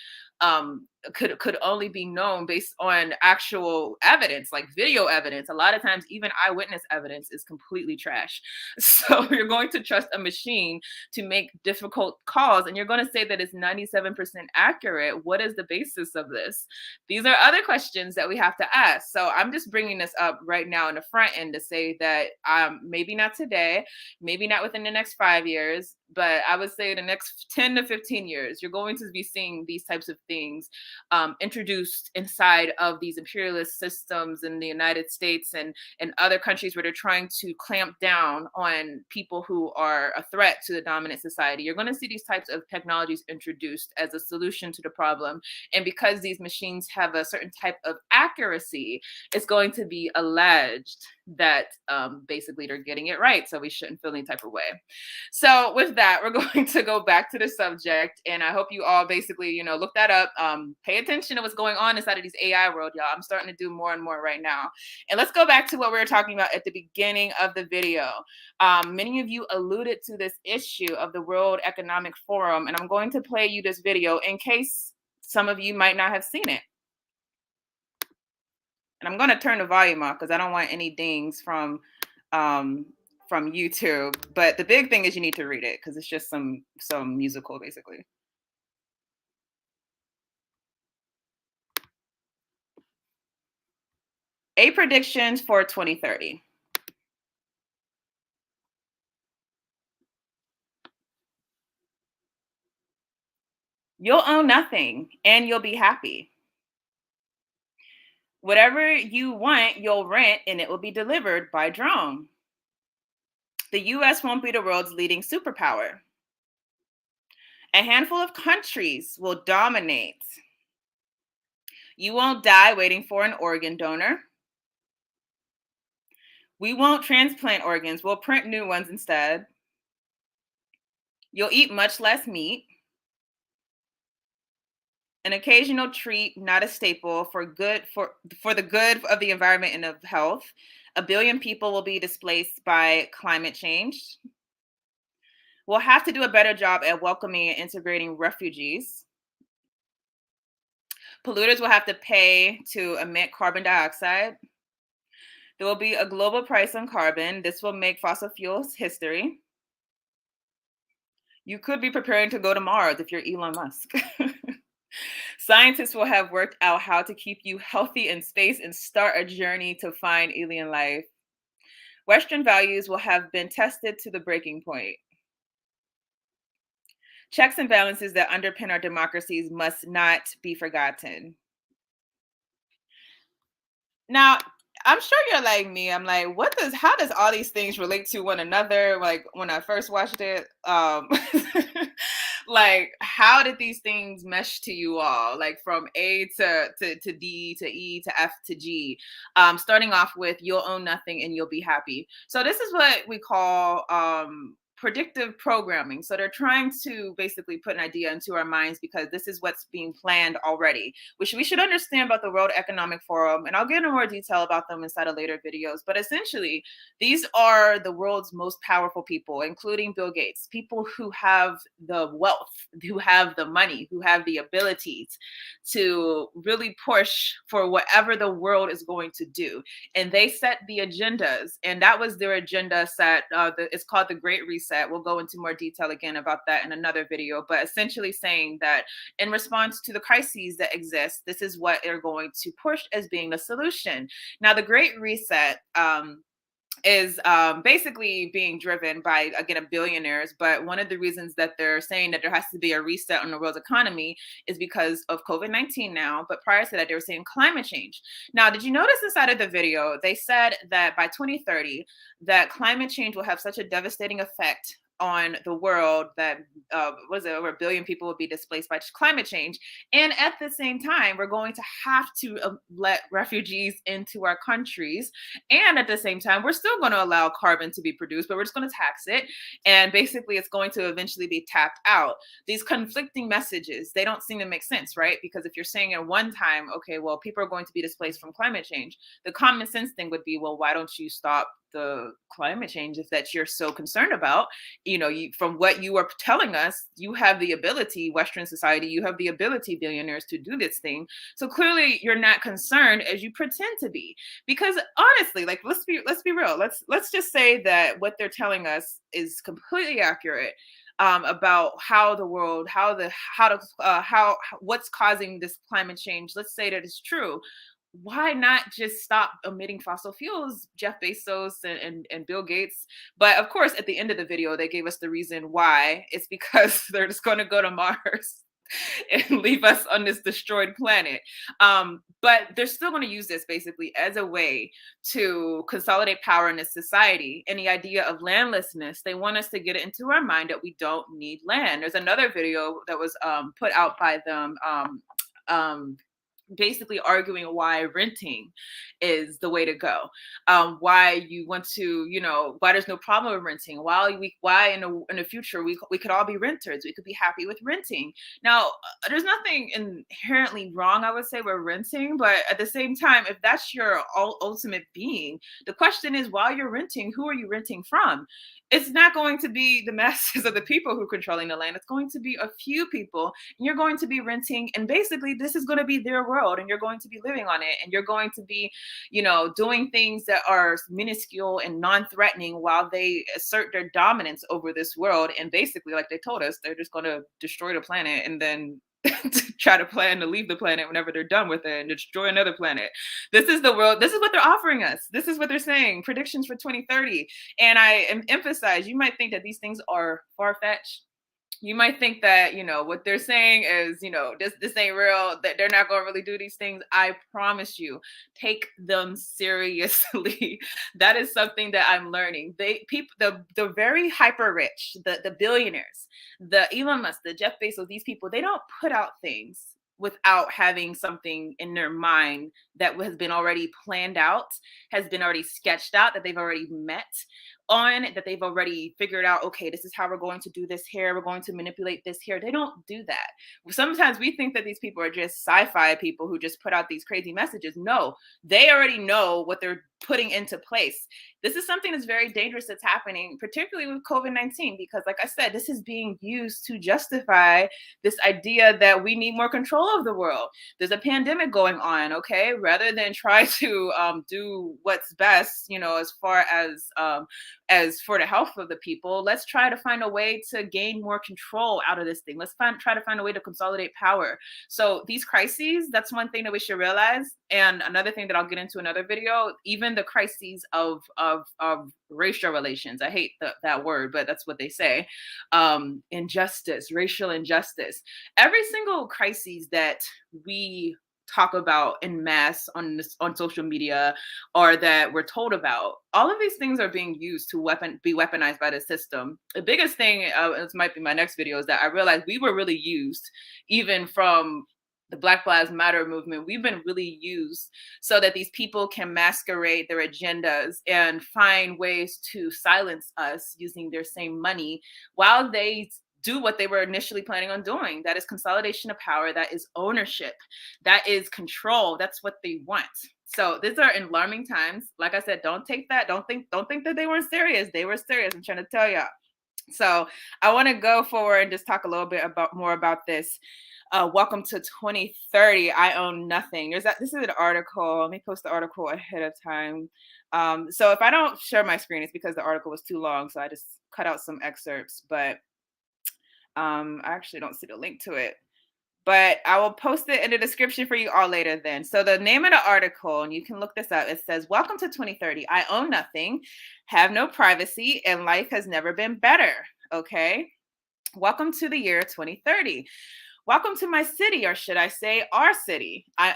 could only be known based on actual evidence, like video evidence. A lot of times, even eyewitness evidence is completely trash. So you're going to trust a machine to make difficult calls, and you're going to say that it's 97% accurate. What is the basis of this? These are other questions that we have to ask. So I'm just bringing this up right now in the front end to say that maybe not today, maybe not within the next 5 years, but I would say the next 10 to 15 years, you're going to be seeing these types of things introduced inside of these imperialist systems in the United States and other countries where they're trying to clamp down on people who are a threat to the dominant society. You're going to see these types of technologies introduced as a solution to the problem. And because these machines have a certain type of accuracy, it's going to be alleged that basically they're getting it right. So we shouldn't feel any type of way. So with that, we're going to go back to the subject. And I hope you all basically, look that up. Pay attention to what's going on inside of these AI world, y'all. I'm starting to do more and more right now. And let's go back to what we were talking about at the beginning of the video. Many of you alluded to this issue of the World Economic Forum, and I'm going to play you this video in case some of you might not have seen it. And I'm going to turn the volume off because I don't want any dings from YouTube. But the big thing is you need to read it because it's just some musical, basically. A predictions for 2030. You'll own nothing and you'll be happy. Whatever you want, you'll rent and it will be delivered by drone. The US won't be the world's leading superpower. A handful of countries will dominate. You won't die waiting for an organ donor. We won't transplant organs, we'll print new ones instead. You'll eat much less meat. An occasional treat, not a staple, for the good of the environment and of health. 1 billion people will be displaced by climate change. We'll have to do a better job at welcoming and integrating refugees. Polluters will have to pay to emit carbon dioxide. There will be a global price on carbon. This will make fossil fuels history. You could be preparing to go to Mars if you're Elon Musk. Scientists will have worked out how to keep you healthy in space and start a journey to find alien life. Western values will have been tested to the breaking point. Checks and balances that underpin our democracies must not be forgotten. Now, I'm sure you're like me. I'm like, how does all these things relate to one another? Like when I first watched it, like how did these things mesh to you all? Like from A to D to E to F to G. Starting off with you'll own nothing and you'll be happy. So this is what we call predictive programming. So they're trying to basically put an idea into our minds because this is what's being planned already, which we should understand about the World Economic Forum. And I'll get into more detail about them inside of later videos. But essentially, these are the world's most powerful people, including Bill Gates, people who have the wealth, who have the money, who have the abilities to really push for whatever the world is going to do. And they set the agendas. And that was their agenda set. It's called the Great Reset. We'll go into more detail again about that in another video, but essentially saying that in response to the crises that exist, this is what they're going to push as being the solution. Now, the Great Reset is basically being driven by, again, billionaires. But one of the reasons that they're saying that there has to be a reset on the world's economy is because of COVID-19 now. But prior to that, they were saying climate change. Now, did you notice inside of the video, they said that by 2030, that climate change will have such a devastating effect on the world that over 1 billion people will be displaced by climate change. And at the same time, we're going to have to let refugees into our countries. And at the same time, we're still going to allow carbon to be produced, but we're just going to tax it. And basically, it's going to eventually be tapped out. These conflicting messages, they don't seem to make sense, right? Because if you're saying at one time, okay, well, people are going to be displaced from climate change, the common sense thing would be, well, why don't you stop the climate change is that you're so concerned about, from what you are telling us, you have the ability, Western society, you have the ability, billionaires, to do this thing. So clearly you're not concerned as you pretend to be. Because honestly, like, let's be real. Let's just say that what they're telling us is completely accurate, about how the world, how what's causing this climate change. Let's say that it's true. Why not just stop emitting fossil fuels, Jeff Bezos and Bill Gates? But of course, at the end of the video, they gave us the reason why. It's because they're just going to go to Mars and leave us on this destroyed planet. But they're still going to use this basically as a way to consolidate power in this society. And the idea of landlessness, they want us to get it into our mind that we don't need land. There's another video that was put out by them. Basically arguing why renting is the way to go, why you want to, why there's no problem with renting, why in the future we could all be renters, we could be happy with renting. Now, there's nothing inherently wrong, I would say, with renting, but at the same time, if that's your ultimate being, the question is, while you're renting, who are you renting from? It's not going to be the masses of the people who are controlling the land. It's going to be a few people, and you're going to be renting, and basically this is going to be their world, and you're going to be living on it, and you're going to be, doing things that are minuscule and non-threatening while they assert their dominance over this world. And basically, like they told us, they're just going to destroy the planet and then try to plan to leave the planet whenever they're done with it and destroy another planet. This is the world. This is what they're offering us. This is what they're saying. Predictions for 2030. And I emphasize, you might think that these things are far-fetched. You might think that, what they're saying is, this ain't real, that they're not going to really do these things. I promise you, take them seriously. That is something that I'm learning. The very hyper rich, the billionaires, the Elon Musk, the Jeff Bezos, these people, they don't put out things without having something in their mind that has been already planned out, has been already sketched out, that they've already met on, that they've already figured out, okay, this is how we're going to do this here, we're going to manipulate this here. They don't do that. Sometimes we think that these people are just sci-fi people who just put out these crazy messages. No, they already know what they're putting into place. This is something that's very dangerous that's happening, particularly with COVID-19, because like I said, this is being used to justify this idea that we need more control of the world. There's a pandemic going on, okay? Rather than try to do what's best, as far as for the health of the people, let's try to find a way to gain more control out of this thing. Let's try to find a way to consolidate power. So these crises, that's one thing that we should realize. And another thing that I'll get into another video, even the crises of racial relations. I hate that word, but that's what they say. Injustice, racial injustice. Every single crisis that we talk about in mass on social media, or that we're told about, all of these things are being used to be weaponized by the system. The biggest thing, this might be my next video, is that I realized we were really used, even from the Black Lives Matter movement. We've been really used so that these people can masquerade their agendas and find ways to silence us using their same money, while they do what they were initially planning on doing. That is consolidation of power. That is ownership. That is control. That's what they want. So these are alarming times. Like I said, don't think that they weren't serious. They were serious. I'm trying to tell y'all. So I want to go forward and just talk a little bit more about this. Welcome to 2030. I own nothing. This is an article. Let me post the article ahead of time. So if I don't share my screen, it's because the article was too long. So I just cut out some excerpts, but I actually don't see the link to it, but I will post it in the description for you all later then. So the name of the article, and you can look this up, it says, "Welcome to 2030. I own nothing, have no privacy, and life has never been better." Okay. Welcome to the year 2030. Welcome to my city, or should I say our city. I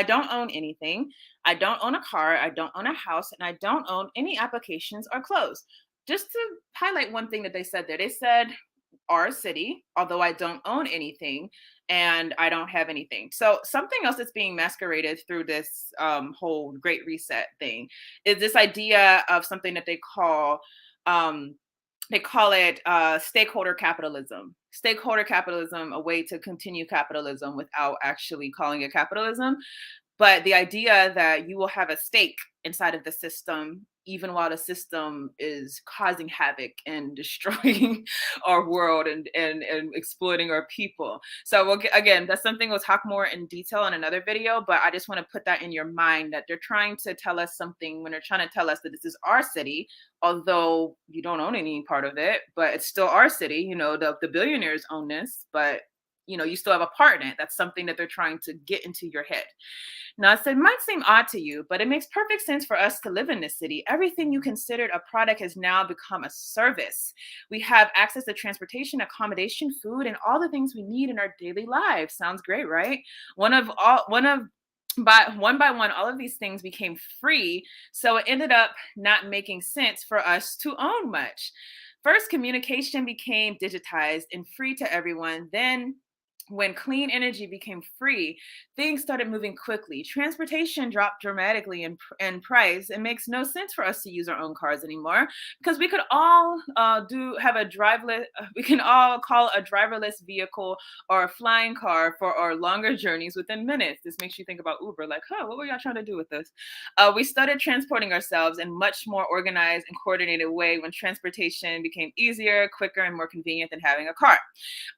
don't own anything. I don't own a car. I don't own a house, and I don't own any applications or clothes. Just to highlight one thing that they said there, they said our city, although I don't own anything and I don't have anything. So something else that's being masqueraded through this whole Great Reset thing is this idea of something that they call it stakeholder capitalism. Stakeholder capitalism, a way to continue capitalism without actually calling it capitalism. But the idea that you will have a stake inside of the system, even while the system is causing havoc and destroying our world and exploiting our people. So again, that's something we'll talk more in detail in another video, but I just want to put that in your mind that they're trying to tell us something when they're trying to tell us that this is our city, although you don't own any part of it, but it's still our city. The billionaires own this, but you still have a part in it. That's something that they're trying to get into your head. Now, it might seem odd to you, but it makes perfect sense for us to live in this city. Everything you considered a product has now become a service. We have access to transportation, accommodation, food, and all the things we need in our daily lives. Sounds great, right? One by one, all of these things became free. So it ended up not making sense for us to own much. First, communication became digitized and free to everyone. Then, when clean energy became free, things started moving quickly. Transportation dropped dramatically in price. It makes no sense for us to use our own cars anymore because we could all have a driverless. We can all call a driverless vehicle or a flying car for our longer journeys within minutes. This makes you think about Uber, like, what were y'all trying to do with this? We started transporting ourselves in much more organized and coordinated way when transportation became easier, quicker, and more convenient than having a car.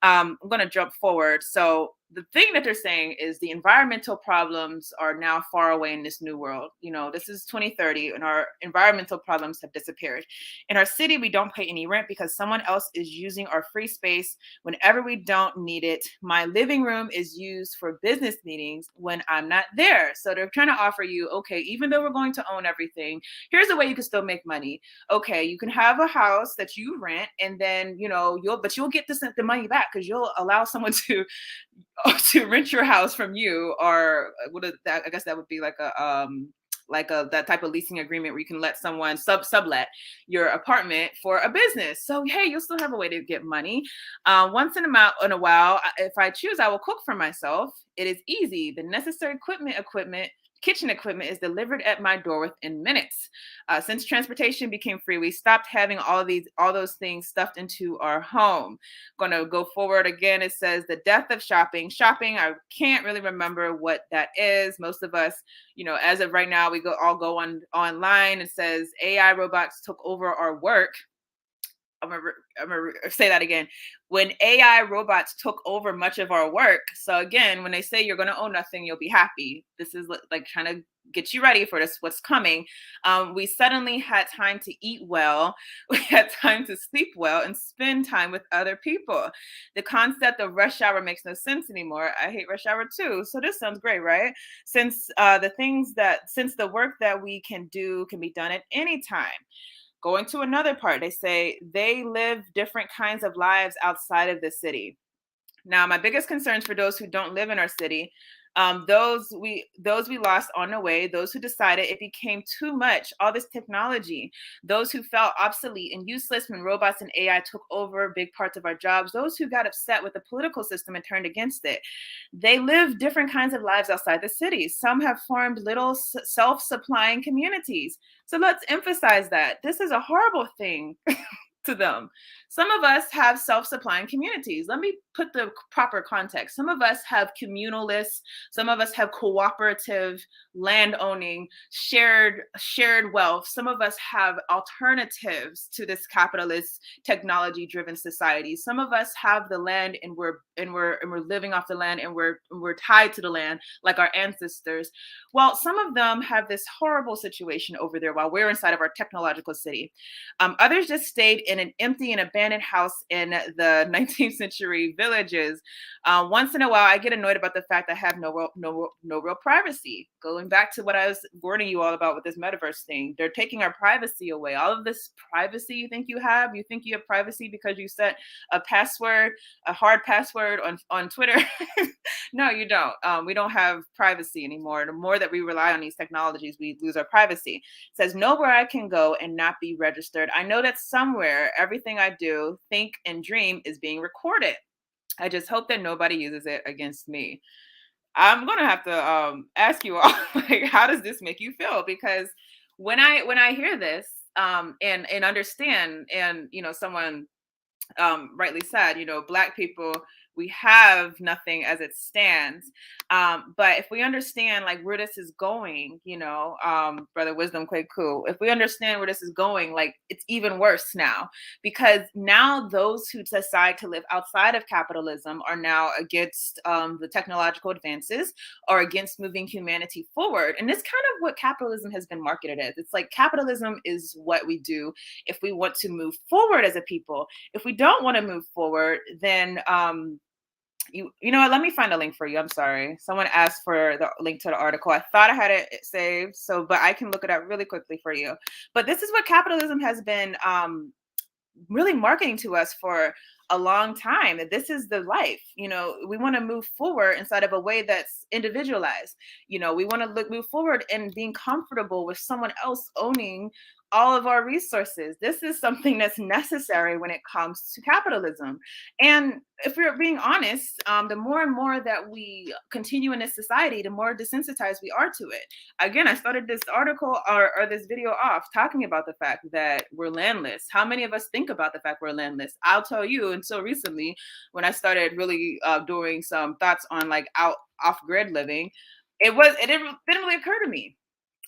I'm going to jump forward. So the thing that they're saying is the environmental problems are now far away in this new world. This is 2030 and our environmental problems have disappeared. In our city, we don't pay any rent because someone else is using our free space whenever we don't need it. My living room is used for business meetings when I'm not there. So they're trying to offer you, okay, even though we're going to own everything, here's a way you can still make money. Okay, you can have a house that you rent and then, you'll get the money back because you'll allow someone to rent your house from you, or I guess that would be like that type of leasing agreement where you can let someone sublet your apartment for a business. So hey, you'll still have a way to get money. Once in a while, if I choose, I will cook for myself. It is easy. The necessary kitchen equipment is delivered at my door within minutes. Since transportation became free, we stopped having all those things stuffed into our home. Going to go forward again. It says the death of shopping. Shopping, I can't really remember what that is. Most of us, as of right now, we all go online. It says AI robots took over our work. I'm gonna say that again. When AI robots took over much of our work. So again, when they say you're gonna own nothing, you'll be happy. This is like trying to get you ready for what's coming. We suddenly had time to eat well. We had time to sleep well and spend time with other people. The concept of rush hour makes no sense anymore. I hate rush hour too. So this sounds great, right? Since the work that we can do can be done at any time. Going to another part, they say they live different kinds of lives outside of the city. Now, my biggest concerns for those who don't live in our city, those we lost on the way, those who decided it became too much, all this technology, those who felt obsolete and useless when robots and AI took over big parts of our jobs, those who got upset with the political system and turned against it. They live different kinds of lives outside the cities. Some have formed little self-supplying communities. So let's emphasize that this is a horrible thing to them. Some of us have self-supplying communities. Let me put the proper context. Some of us have communalists. Some of us have cooperative land owning, shared wealth. Some of us have alternatives to this capitalist, technology-driven society. Some of us have the land and we're living off the land and we're tied to the land like our ancestors. Well, some of them have this horrible situation over there while we're inside of our technological city. Others just stayed in an empty and abandoned house in the 19th century villages. Once in a while, I get annoyed about the fact I have no real privacy. Going back to what I was warning you all about with this metaverse thing, they're taking our privacy away. All of this privacy you think you have privacy because you set a hard password on Twitter. No, you don't. We don't have privacy anymore. The more that we rely on these technologies, we lose our privacy. It says, nowhere I can go and not be registered. I know that somewhere, everything I do, think, and dream is being recorded. I just hope that nobody uses it against me. I'm gonna have to ask you all, like, how does this make you feel? Because when I hear this and understand, and someone rightly said, Black people, we have nothing as it stands. But if we understand like where this is going, Brother Wisdom Kwaku, if we understand where this is going, like it's even worse now, because now those who decide to live outside of capitalism are now against the technological advances, or against moving humanity forward. And it's kind of what capitalism has been marketed as. It's like capitalism is what we do if we want to move forward as a people. If we don't want to move forward, then you know what, let me find a link for you. I'm sorry, someone asked for the link to the article. I thought I had it saved, so but I can look it up really quickly for you. But this is what capitalism has been really marketing to us for a long time, that this is the life. We want to move forward inside of a way that's individualized. We want to move forward and being comfortable with someone else owning all of our resources. This is something that's necessary when it comes to capitalism. And if we're being honest, the more and more that we continue in this society, the more desensitized we are to it. Again, I started this article or this video off talking about the fact that we're landless. How many of us think about the fact we're landless? I'll tell you, until recently, when I started really doing some thoughts on like off-grid living, it didn't really occur to me.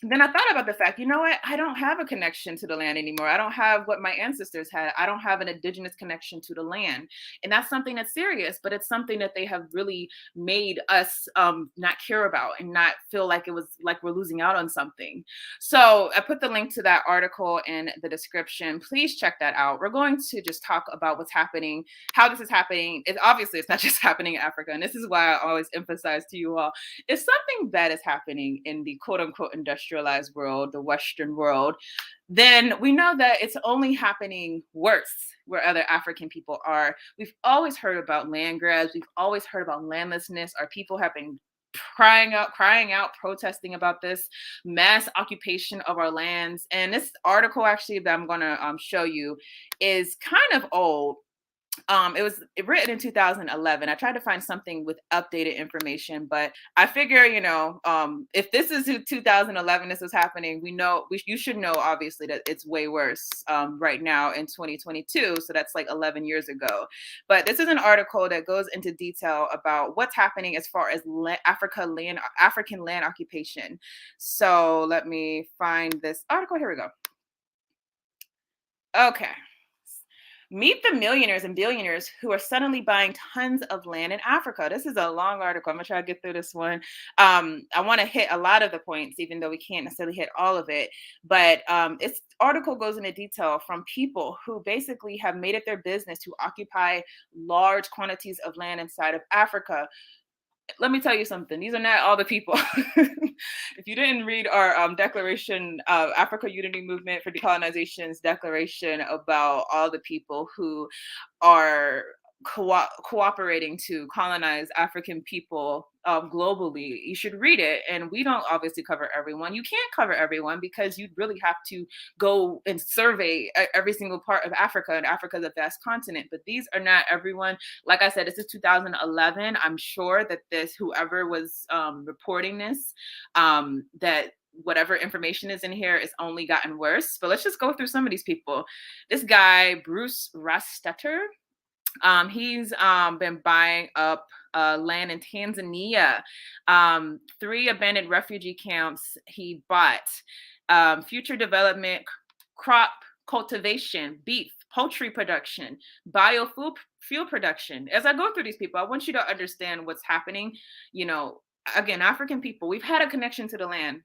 Then I thought about the fact, you know what? I don't have a connection to the land anymore. I don't have what my ancestors had. I don't have an indigenous connection to the land. And that's something that's serious, but it's something that they have really made us not care about and not feel like it was like we're losing out on something. So I put the link to that article in the description. Please check that out. We're going to just talk about what's happening, how this is happening. Obviously, it's not just happening in Africa. And this is why I always emphasize to you all, if something bad is happening in the quote unquote industrialized world, the Western world, then we know that it's only happening worse where other African people are. We've always heard about land grabs. We've always heard about landlessness. Our people have been crying out, protesting about this mass occupation of our lands. And this article actually that I'm going to show you is kind of old. It was written in 2011. I tried to find something with updated information, but I figure, if this is 2011, this is happening, you should know, obviously, that it's way worse right now in 2022. So that's like 11 years ago. But this is an article that goes into detail about what's happening as far as African land occupation. So let me find this article. Here we go. Okay. Meet the millionaires and billionaires who are suddenly buying tons of land in Africa. This is a long article. I'm going to try to get through this one. I want to hit a lot of the points, even though we can't necessarily hit all of it. But this article goes into detail from people who basically have made it their business to occupy large quantities of land inside of Africa. Let me tell you something. These are not all the people. If you didn't read our declaration, Africa Unity Movement for Decolonization's declaration about all the people who are cooperating to colonize African people globally, you should read it. And we don't obviously cover everyone. You can't cover everyone because you'd really have to go and survey every single part of Africa, and Africa is a vast continent. But these are not everyone. Like I said, this is 2011. I'm sure that whoever was reporting this, that whatever information is in here is only gotten worse. But let's just go through some of these people. This guy, Bruce Rastetter, he's been buying up land in Tanzania, 3 abandoned refugee camps he bought, future development, crop cultivation, beef, poultry production, biofuel production. As I go through these people, I want you to understand what's happening. Again, African people, we've had a connection to the land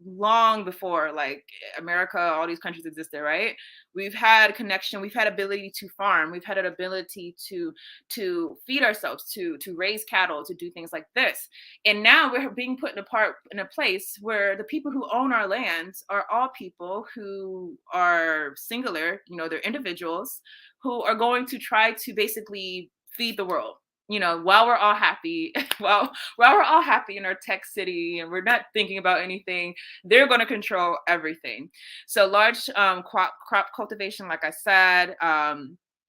long before like America, all these countries existed, right? We've had connection, we've had ability to farm, we've had an ability to feed ourselves, to raise cattle, to do things like this. And now we're being put in a place where the people who own our lands are all people who are singular, they're individuals who are going to try to basically feed the world. While we're all happy, while we're all happy in our tech city and we're not thinking about anything, they're going to control everything. So large crop cultivation, like I said,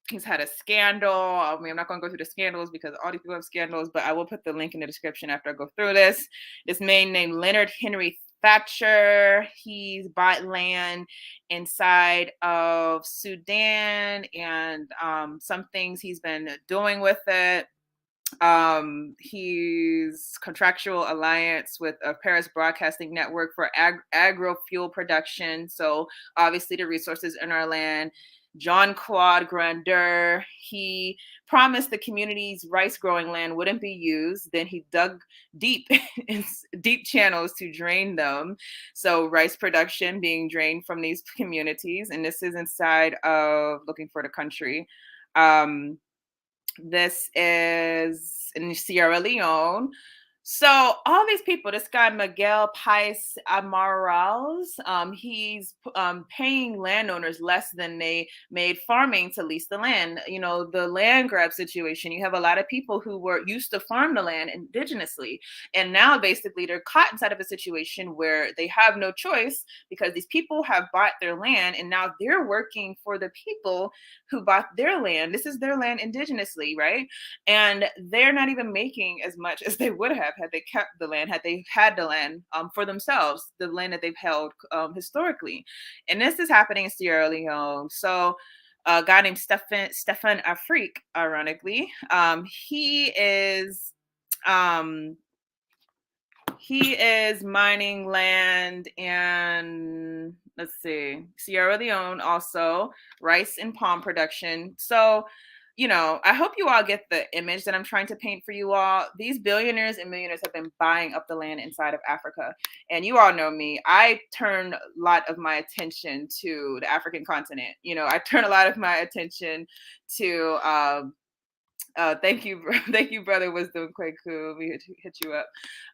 he's had a scandal. I mean, I'm not going to go through the scandals because all these people have scandals, but I will put the link in the description after I go through this. This man named Leonard Henry Thatcher, he's bought land inside of Sudan and some things he's been doing with it. He's contractual alliance with a Paris Broadcasting Network for agro fuel production. So obviously the resources in our land. John Claude Grandeur, he promised the community's rice growing land wouldn't be used. Then he dug deep in deep channels to drain them. So rice production being drained from these communities. And this is inside of looking for the country. This is in Sierra Leone. So all these people, this guy Miguel Pais Amarals, he's paying landowners less than they made farming to lease the land. You know, the land grab situation. You have a lot of people who were used to farm the land indigenously, and now basically they're caught inside of a situation where they have no choice because these people have bought their land, and now they're working for the people who bought their land. This is their land indigenously, right? And they're not even making as much as they would have had they kept the land, had they had the land for themselves, the land that they've held historically. And this is happening in Sierra Leone. So a guy named Stefan Afrique, ironically, um, he is mining land and let's see, Sierra Leone also, rice and palm production. So, you know, I hope you all get the image that I'm trying to paint for you all. These billionaires and millionaires have been buying up the land inside of Africa. And you all know me. I turn a lot of my attention to the African continent. You know, I turn a lot of my attention to thank you, thank you, brother Wisdom Kwaku. We hit you up.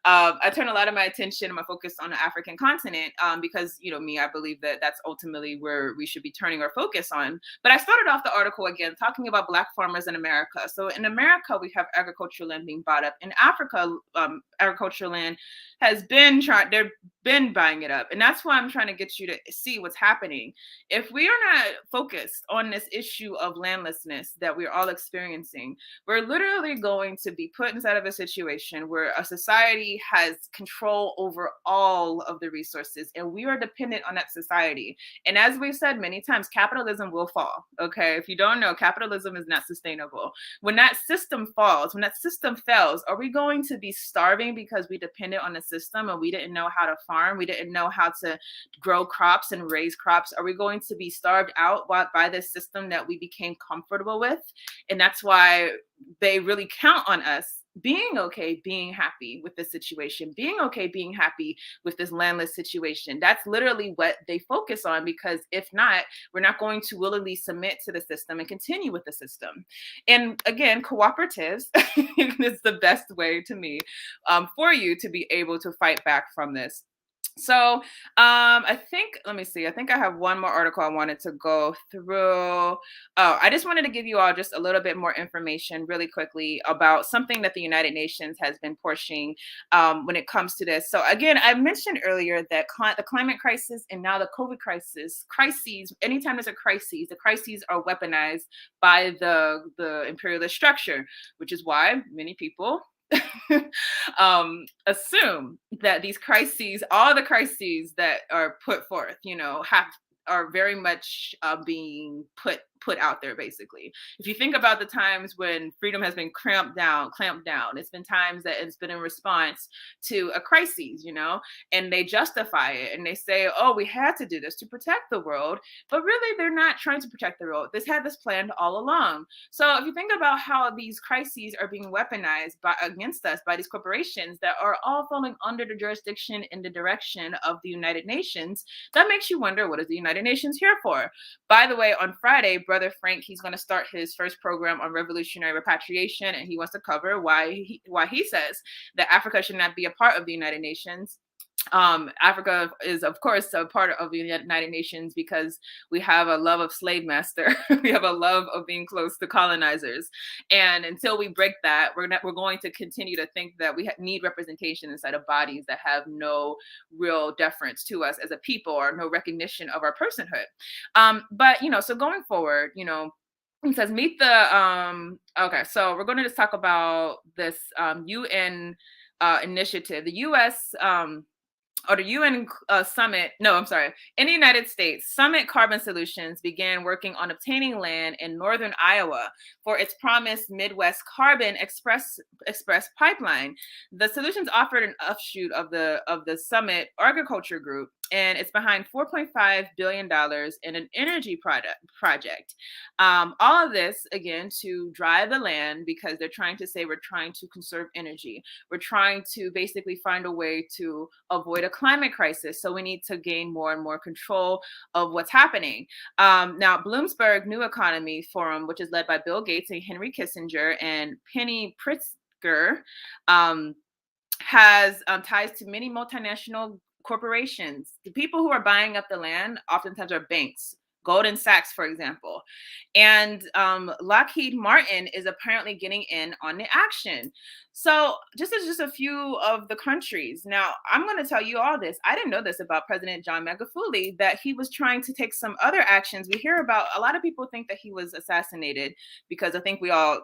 I turn a lot of my attention, my focus on the African continent because, you know, me, I believe that that's ultimately where we should be turning our focus on. But I started off the article again talking about Black farmers in America. So in America, we have agricultural land being bought up. In Africa, agricultural land has been they've been buying it up. And that's why I'm trying to get you to see what's happening. If we are not focused on this issue of landlessness that we're all experiencing, we're literally going to be put inside of a situation where a society has control over all of the resources and we are dependent on that society. And as we've said many times, capitalism will fall. Okay. If you don't know, capitalism is not sustainable. When that system falls, when that system fails, are we going to be starving because we depended on the system and we didn't know how to farm? We didn't know how to grow crops and raise crops. Are we going to be starved out by this system that we became comfortable with? And that's why they really count on us being okay, being happy with the situation, being okay, being happy with this landless situation. That's literally what they focus on, because if not, we're not going to willingly submit to the system and continue with the system. And again, cooperatives is the best way to me for you to be able to fight back from this. So I think, let me see, I think I have one more article I wanted to go through. Oh, I just wanted to give you all just a little bit more information really quickly about something that the United Nations has been pushing when it comes to this. So again, I mentioned earlier that the climate crisis and now the COVID crises, anytime there's a crisis, the crises are weaponized by the imperialist structure, which is why many people assume that these crises, all the crises that are put forth, you know, are very much being put out there. Basically, if you think about the times when freedom has been clamped down, it's been times that it's been in response to a crisis, you know, and they justify it and they say, oh, we had to do this to protect the world, but really they're not trying to protect the world. This had this planned all along. So if you think about how these crises are being weaponized against us by these corporations that are all falling under the jurisdiction and the direction of the United Nations, that makes you wonder, what is the United Nations here for? By the way, on Friday, Brother Frank, he's going to start his first program on revolutionary repatriation, and he wants to cover why he says that Africa should not be a part of the United Nations. Africa is, of course, a part of the United Nations because we have a love of slave master. We have a love of being close to colonizers. And until we break that, we're going to continue to think that we need representation inside of bodies that have no real deference to us as a people or no recognition of our personhood. But, you know, so going forward, you know, it says meet the, okay, so we're going to just talk about this UN initiative. The U.S., or the UN summit, no, I'm sorry, in the United States, Summit Carbon Solutions began working on obtaining land in northern Iowa for its promised Midwest Carbon Express pipeline. The solutions offered an offshoot of the Summit Agriculture Group, and it's behind $4.5 billion in an energy project. All of this, again, to drive the land because they're trying to say we're trying to conserve energy. We're trying to basically find a way to avoid a climate crisis. So we need to gain more and more control of what's happening. Now, Bloomberg New Economy Forum, which is led by Bill Gates and Henry Kissinger and Penny Pritzker, has ties to many multinational corporations. The people who are buying up the land oftentimes are banks. Goldman Sachs, for example. And Lockheed Martin is apparently getting in on the action. So just a few of the countries. Now, I'm going to tell you all this. I didn't know this about President John Magufuli, that he was trying to take some other actions. We hear about, a lot of people think that he was assassinated because I think we all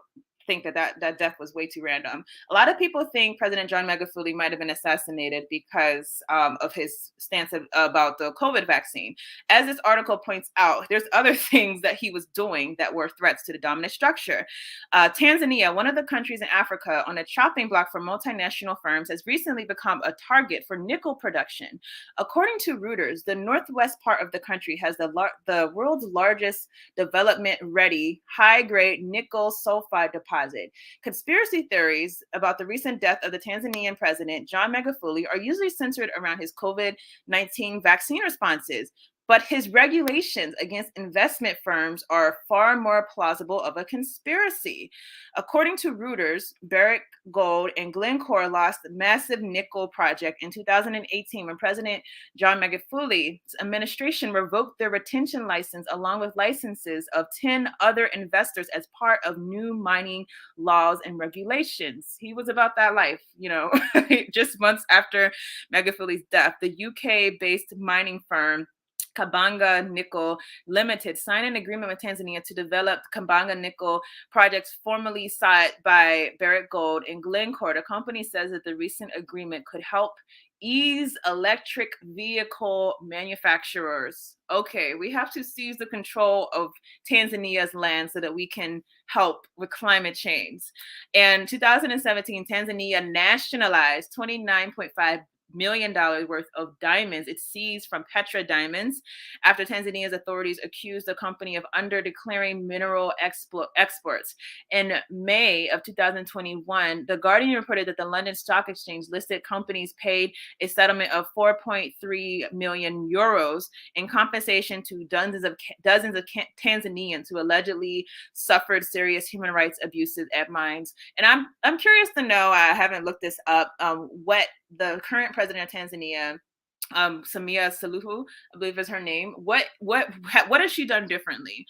think that death was way too random. A lot of people think President John Magufuli might have been assassinated because of his stance about the COVID vaccine. As this article points out, there's other things that he was doing that were threats to the dominant structure. Tanzania, one of the countries in Africa on a chopping block for multinational firms, has recently become a target for nickel production. According to Reuters, the northwest part of the country has the world's largest development-ready high-grade nickel sulfide deposit. Conspiracy theories about the recent death of the Tanzanian president, John Magufuli, are usually centered around his COVID-19 vaccine responses. But his regulations against investment firms are far more plausible of a conspiracy. According to Reuters, Barrick Gold and Glencore lost a massive nickel project in 2018 when President John Magufuli's administration revoked their retention license along with licenses of 10 other investors as part of new mining laws and regulations. He was about that life, just months after Magufuli's death. The UK-based mining firm Kabanga Nickel Limited signed an agreement with Tanzania to develop Kabanga Nickel projects formerly sought by Barrick Gold and Glencore. The company says that the recent agreement could help ease electric vehicle manufacturers. Okay, we have to seize the control of Tanzania's land so that we can help with climate change. In 2017, Tanzania nationalized $29.5 million worth of diamonds it seized from Petra Diamonds after Tanzania's authorities accused the company of under-declaring mineral exports. In May of 2021, The Guardian reported that the London Stock Exchange listed companies paid a settlement of 4.3 million euros in compensation to dozens of Tanzanians who allegedly suffered serious human rights abuses at mines. And I'm curious to know, I haven't looked this up, what the current president of Tanzania, Samia Suluhu, I believe is her name. What has she done differently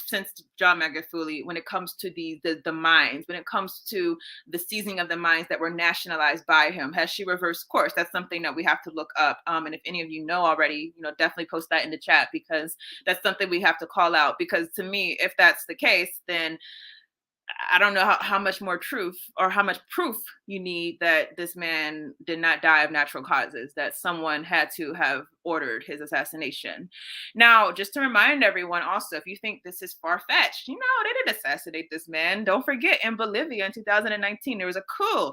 since John Magufuli when it comes to the mines, when it comes to the seizing of the mines that were nationalized by him? Has she reversed course? That's something that we have to look up. And if any of you know already, definitely post that in the chat, because that's something we have to call out. Because to me, if that's the case, then I don't know how much more truth or how much proof you need that this man did not die of natural causes, that someone had to have ordered his assassination. Now, just to remind everyone also, if you think this is far-fetched, they didn't assassinate this man. Don't forget, in Bolivia in 2019, there was a coup.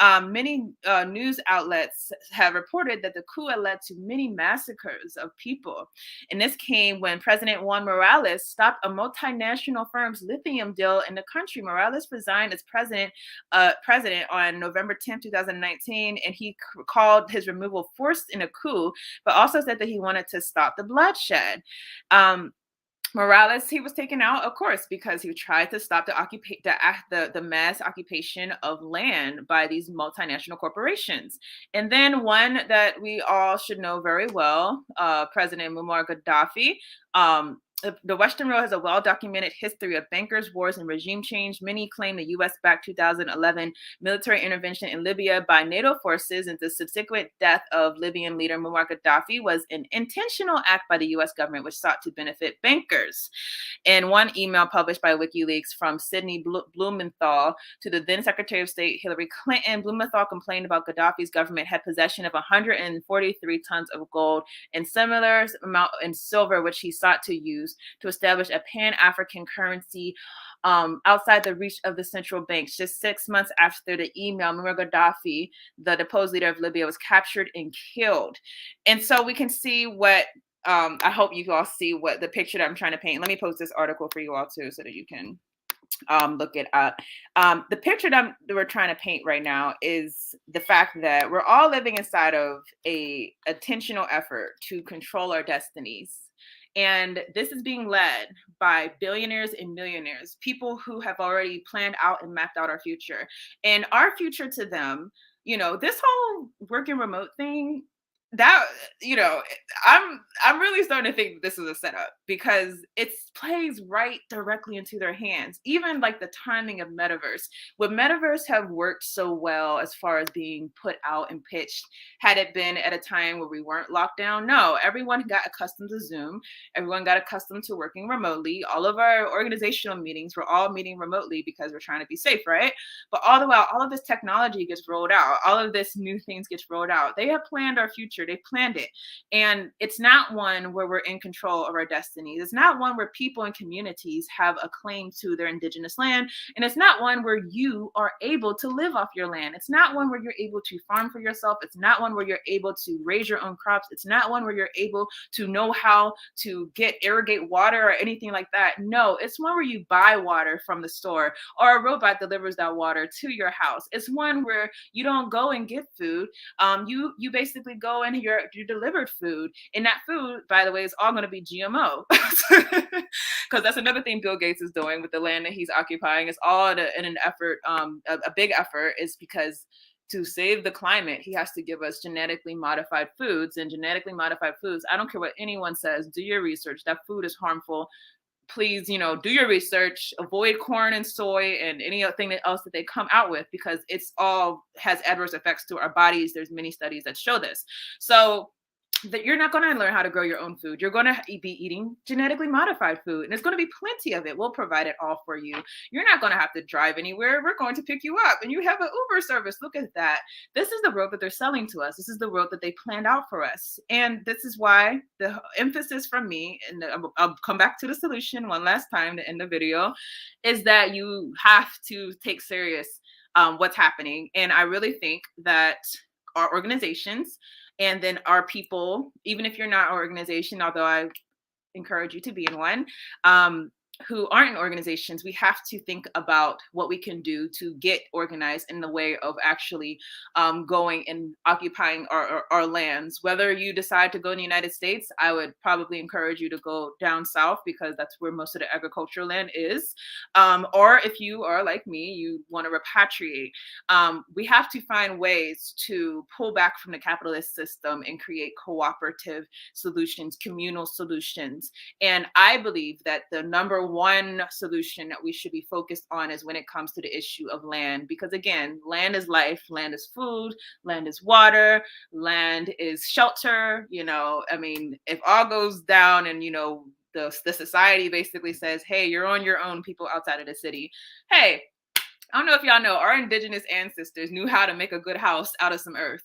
Many news outlets have reported that the coup had led to many massacres of people. And this came when President Juan Morales stopped a multinational firm's lithium deal in the country. Morales resigned as president on November 10, 2019, and he called his removal forced in a coup, but also said that he wanted to stop the bloodshed. Morales, he was taken out, of course, because he tried to stop the mass occupation of land by these multinational corporations. And then one that we all should know very well, President Muammar Gaddafi, The Western world has a well-documented history of bankers, wars, and regime change. Many claim the U.S.-backed 2011 military intervention in Libya by NATO forces and the subsequent death of Libyan leader Muammar Gaddafi was an intentional act by the U.S. government which sought to benefit bankers. In one email published by WikiLeaks from Sidney Blumenthal to the then Secretary of State Hillary Clinton, Blumenthal complained about Gaddafi's government had possession of 143 tons of gold and similar amount in silver, which he sought to use to establish a Pan-African currency outside the reach of the central banks. Just 6 months after the email, Muammar Gaddafi, the deposed leader of Libya, was captured and killed. And so we can see what I hope you all see what the picture that I'm trying to paint. Let me post this article for you all too, so that you can look it up. The picture that we're trying to paint right now is the fact that we're all living inside of a intentional effort to control our destinies. And this is being led by billionaires and millionaires, people who have already planned out and mapped out our future. And our future to them, this whole working remote thing, that I'm really starting to think that this is a setup because it plays right directly into their hands. Even like the timing of metaverse, would metaverse have worked so well as far as being put out and pitched had it been at a time where we weren't locked down? No, everyone got accustomed to Zoom. Everyone got accustomed to working remotely. All of our organizational meetings were all meeting remotely because we're trying to be safe, right? But all the while, all of this technology gets rolled out. All of this new things gets rolled out. They have planned our future. They planned it. And it's not one where we're in control of our destinies. It's not one where people and communities have a claim to their indigenous land. And it's not one where you are able to live off your land. It's not one where you're able to farm for yourself. It's not one where you're able to raise your own crops. It's not one where you're able to know how to irrigate water or anything like that. No, it's one where you buy water from the store or a robot delivers that water to your house. It's one where you don't go and get food. You basically go and you delivered food, and that food, by the way, is all going to be GMO, because that's another thing Bill Gates is doing with the land that he's occupying. It's all in an effort, a big effort, is because to save the climate, he has to give us genetically modified foods. And genetically modified foods, I don't care what anyone says, do your research. That food is harmful. Please, do your research, avoid corn and soy and anything else that they come out with, because it's all has adverse effects to our bodies. There's many studies that show this. So that you're not going to learn how to grow your own food. You're going to be eating genetically modified food, and there's going to be plenty of it. We'll provide it all for you. You're not going to have to drive anywhere. We're going to pick you up, and you have an Uber service. Look at that. This is the world that they're selling to us. This is the world that they planned out for us. And this is why the emphasis from me, and I'll come back to the solution one last time to end the video, is that you have to take serious what's happening. And I really think that our organizations, and then our people, even if you're not an organization, although I encourage you to be in one, who aren't in organizations, we have to think about what we can do to get organized in the way of actually going and occupying our lands. Whether you decide to go in the United States, I would probably encourage you to go down south, because that's where most of the agricultural land is. Or if you are like me, you want to repatriate. We have to find ways to pull back from the capitalist system and create cooperative solutions, communal solutions. And I believe that the number one solution that we should be focused on is when it comes to the issue of land, because again, land is life, land is food, land is water, land is shelter. If all goes down and the society basically says, hey, you're on your own, people outside of the city. Hey, I don't know if y'all know, our indigenous ancestors knew how to make a good house out of some earth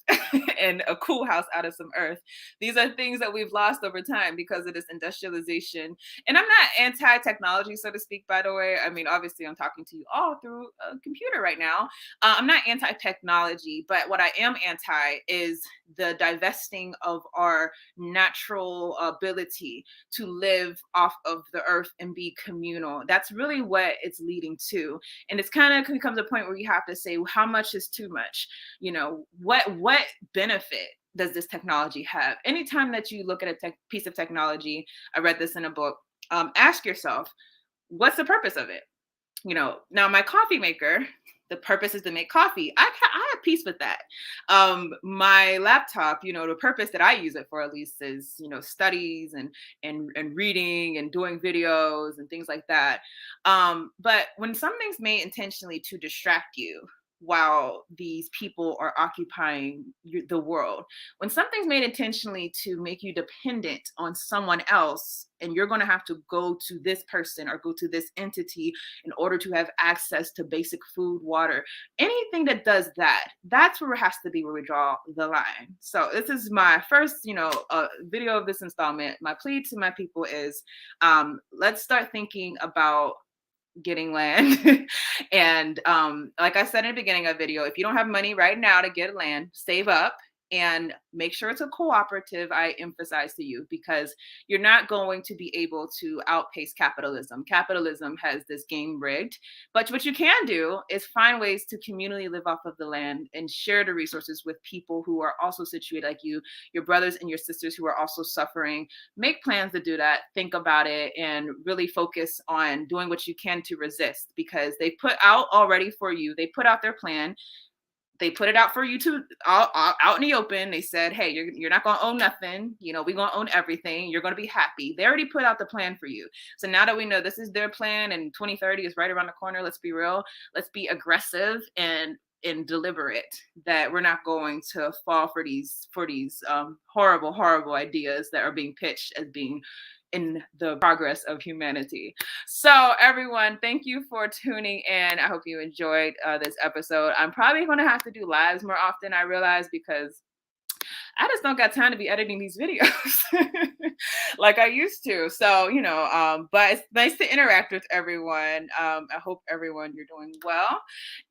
and a cool house out of some earth. These are things that we've lost over time because of this industrialization. And I'm not anti-technology, so to speak, by the way. Obviously, I'm talking to you all through a computer right now. I'm not anti-technology, but what I am anti is the divesting of our natural ability to live off of the earth and be communal. That's really what it's leading to. And it's kind of becomes a point where you have to say, well, how much is too much? What benefit does this technology have? Anytime that you look at a piece of technology, I read this in a book, ask yourself, what's the purpose of it? Now my coffee maker the purpose is to make coffee. I have peace with that. My laptop, the purpose that I use it for at least is, studies and reading and doing videos and things like that. But when something's made intentionally to distract you while these people are occupying the world, when something's made intentionally to make you dependent on someone else, and you're going to have to go to this person or go to this entity in order to have access to basic food, water, anything that does that, that's where it has to be where we draw the line. So this is my first, video of this installment. My plea to my people is, let's start thinking about getting land. And like I said in the beginning of the video, if you don't have money right now to get land, save up and make sure it's a cooperative. I emphasize to you, because you're not going to be able to outpace capitalism. Capitalism has this game rigged, but what you can do is find ways to communally live off of the land and share the resources with people who are also situated like you, your brothers and your sisters who are also suffering. Make plans to do that, think about it, and really focus on doing what you can to resist, because they put out already for you, they put out their plan. They put it out for you to out in the open. They said, hey, you're not going to own nothing. We're going to own everything. You're going to be happy. They already put out the plan for you. So now that we know this is their plan and 2030 is right around the corner, let's be real. Let's be aggressive and deliberate, that we're not going to fall for these horrible ideas that are being pitched as being in the progress of humanity. So everyone, thank you for tuning in. I hope you enjoyed this episode. I'm probably going to have to do lives more often, I realize, because I just don't got time to be editing these videos like I used to. So, but it's nice to interact with everyone. I hope everyone, you're doing well.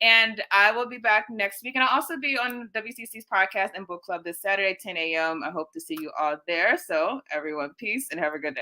And I will be back next week. And I'll also be on WCC's podcast and book club this Saturday, 10 a.m. I hope to see you all there. So everyone, peace and have a good day.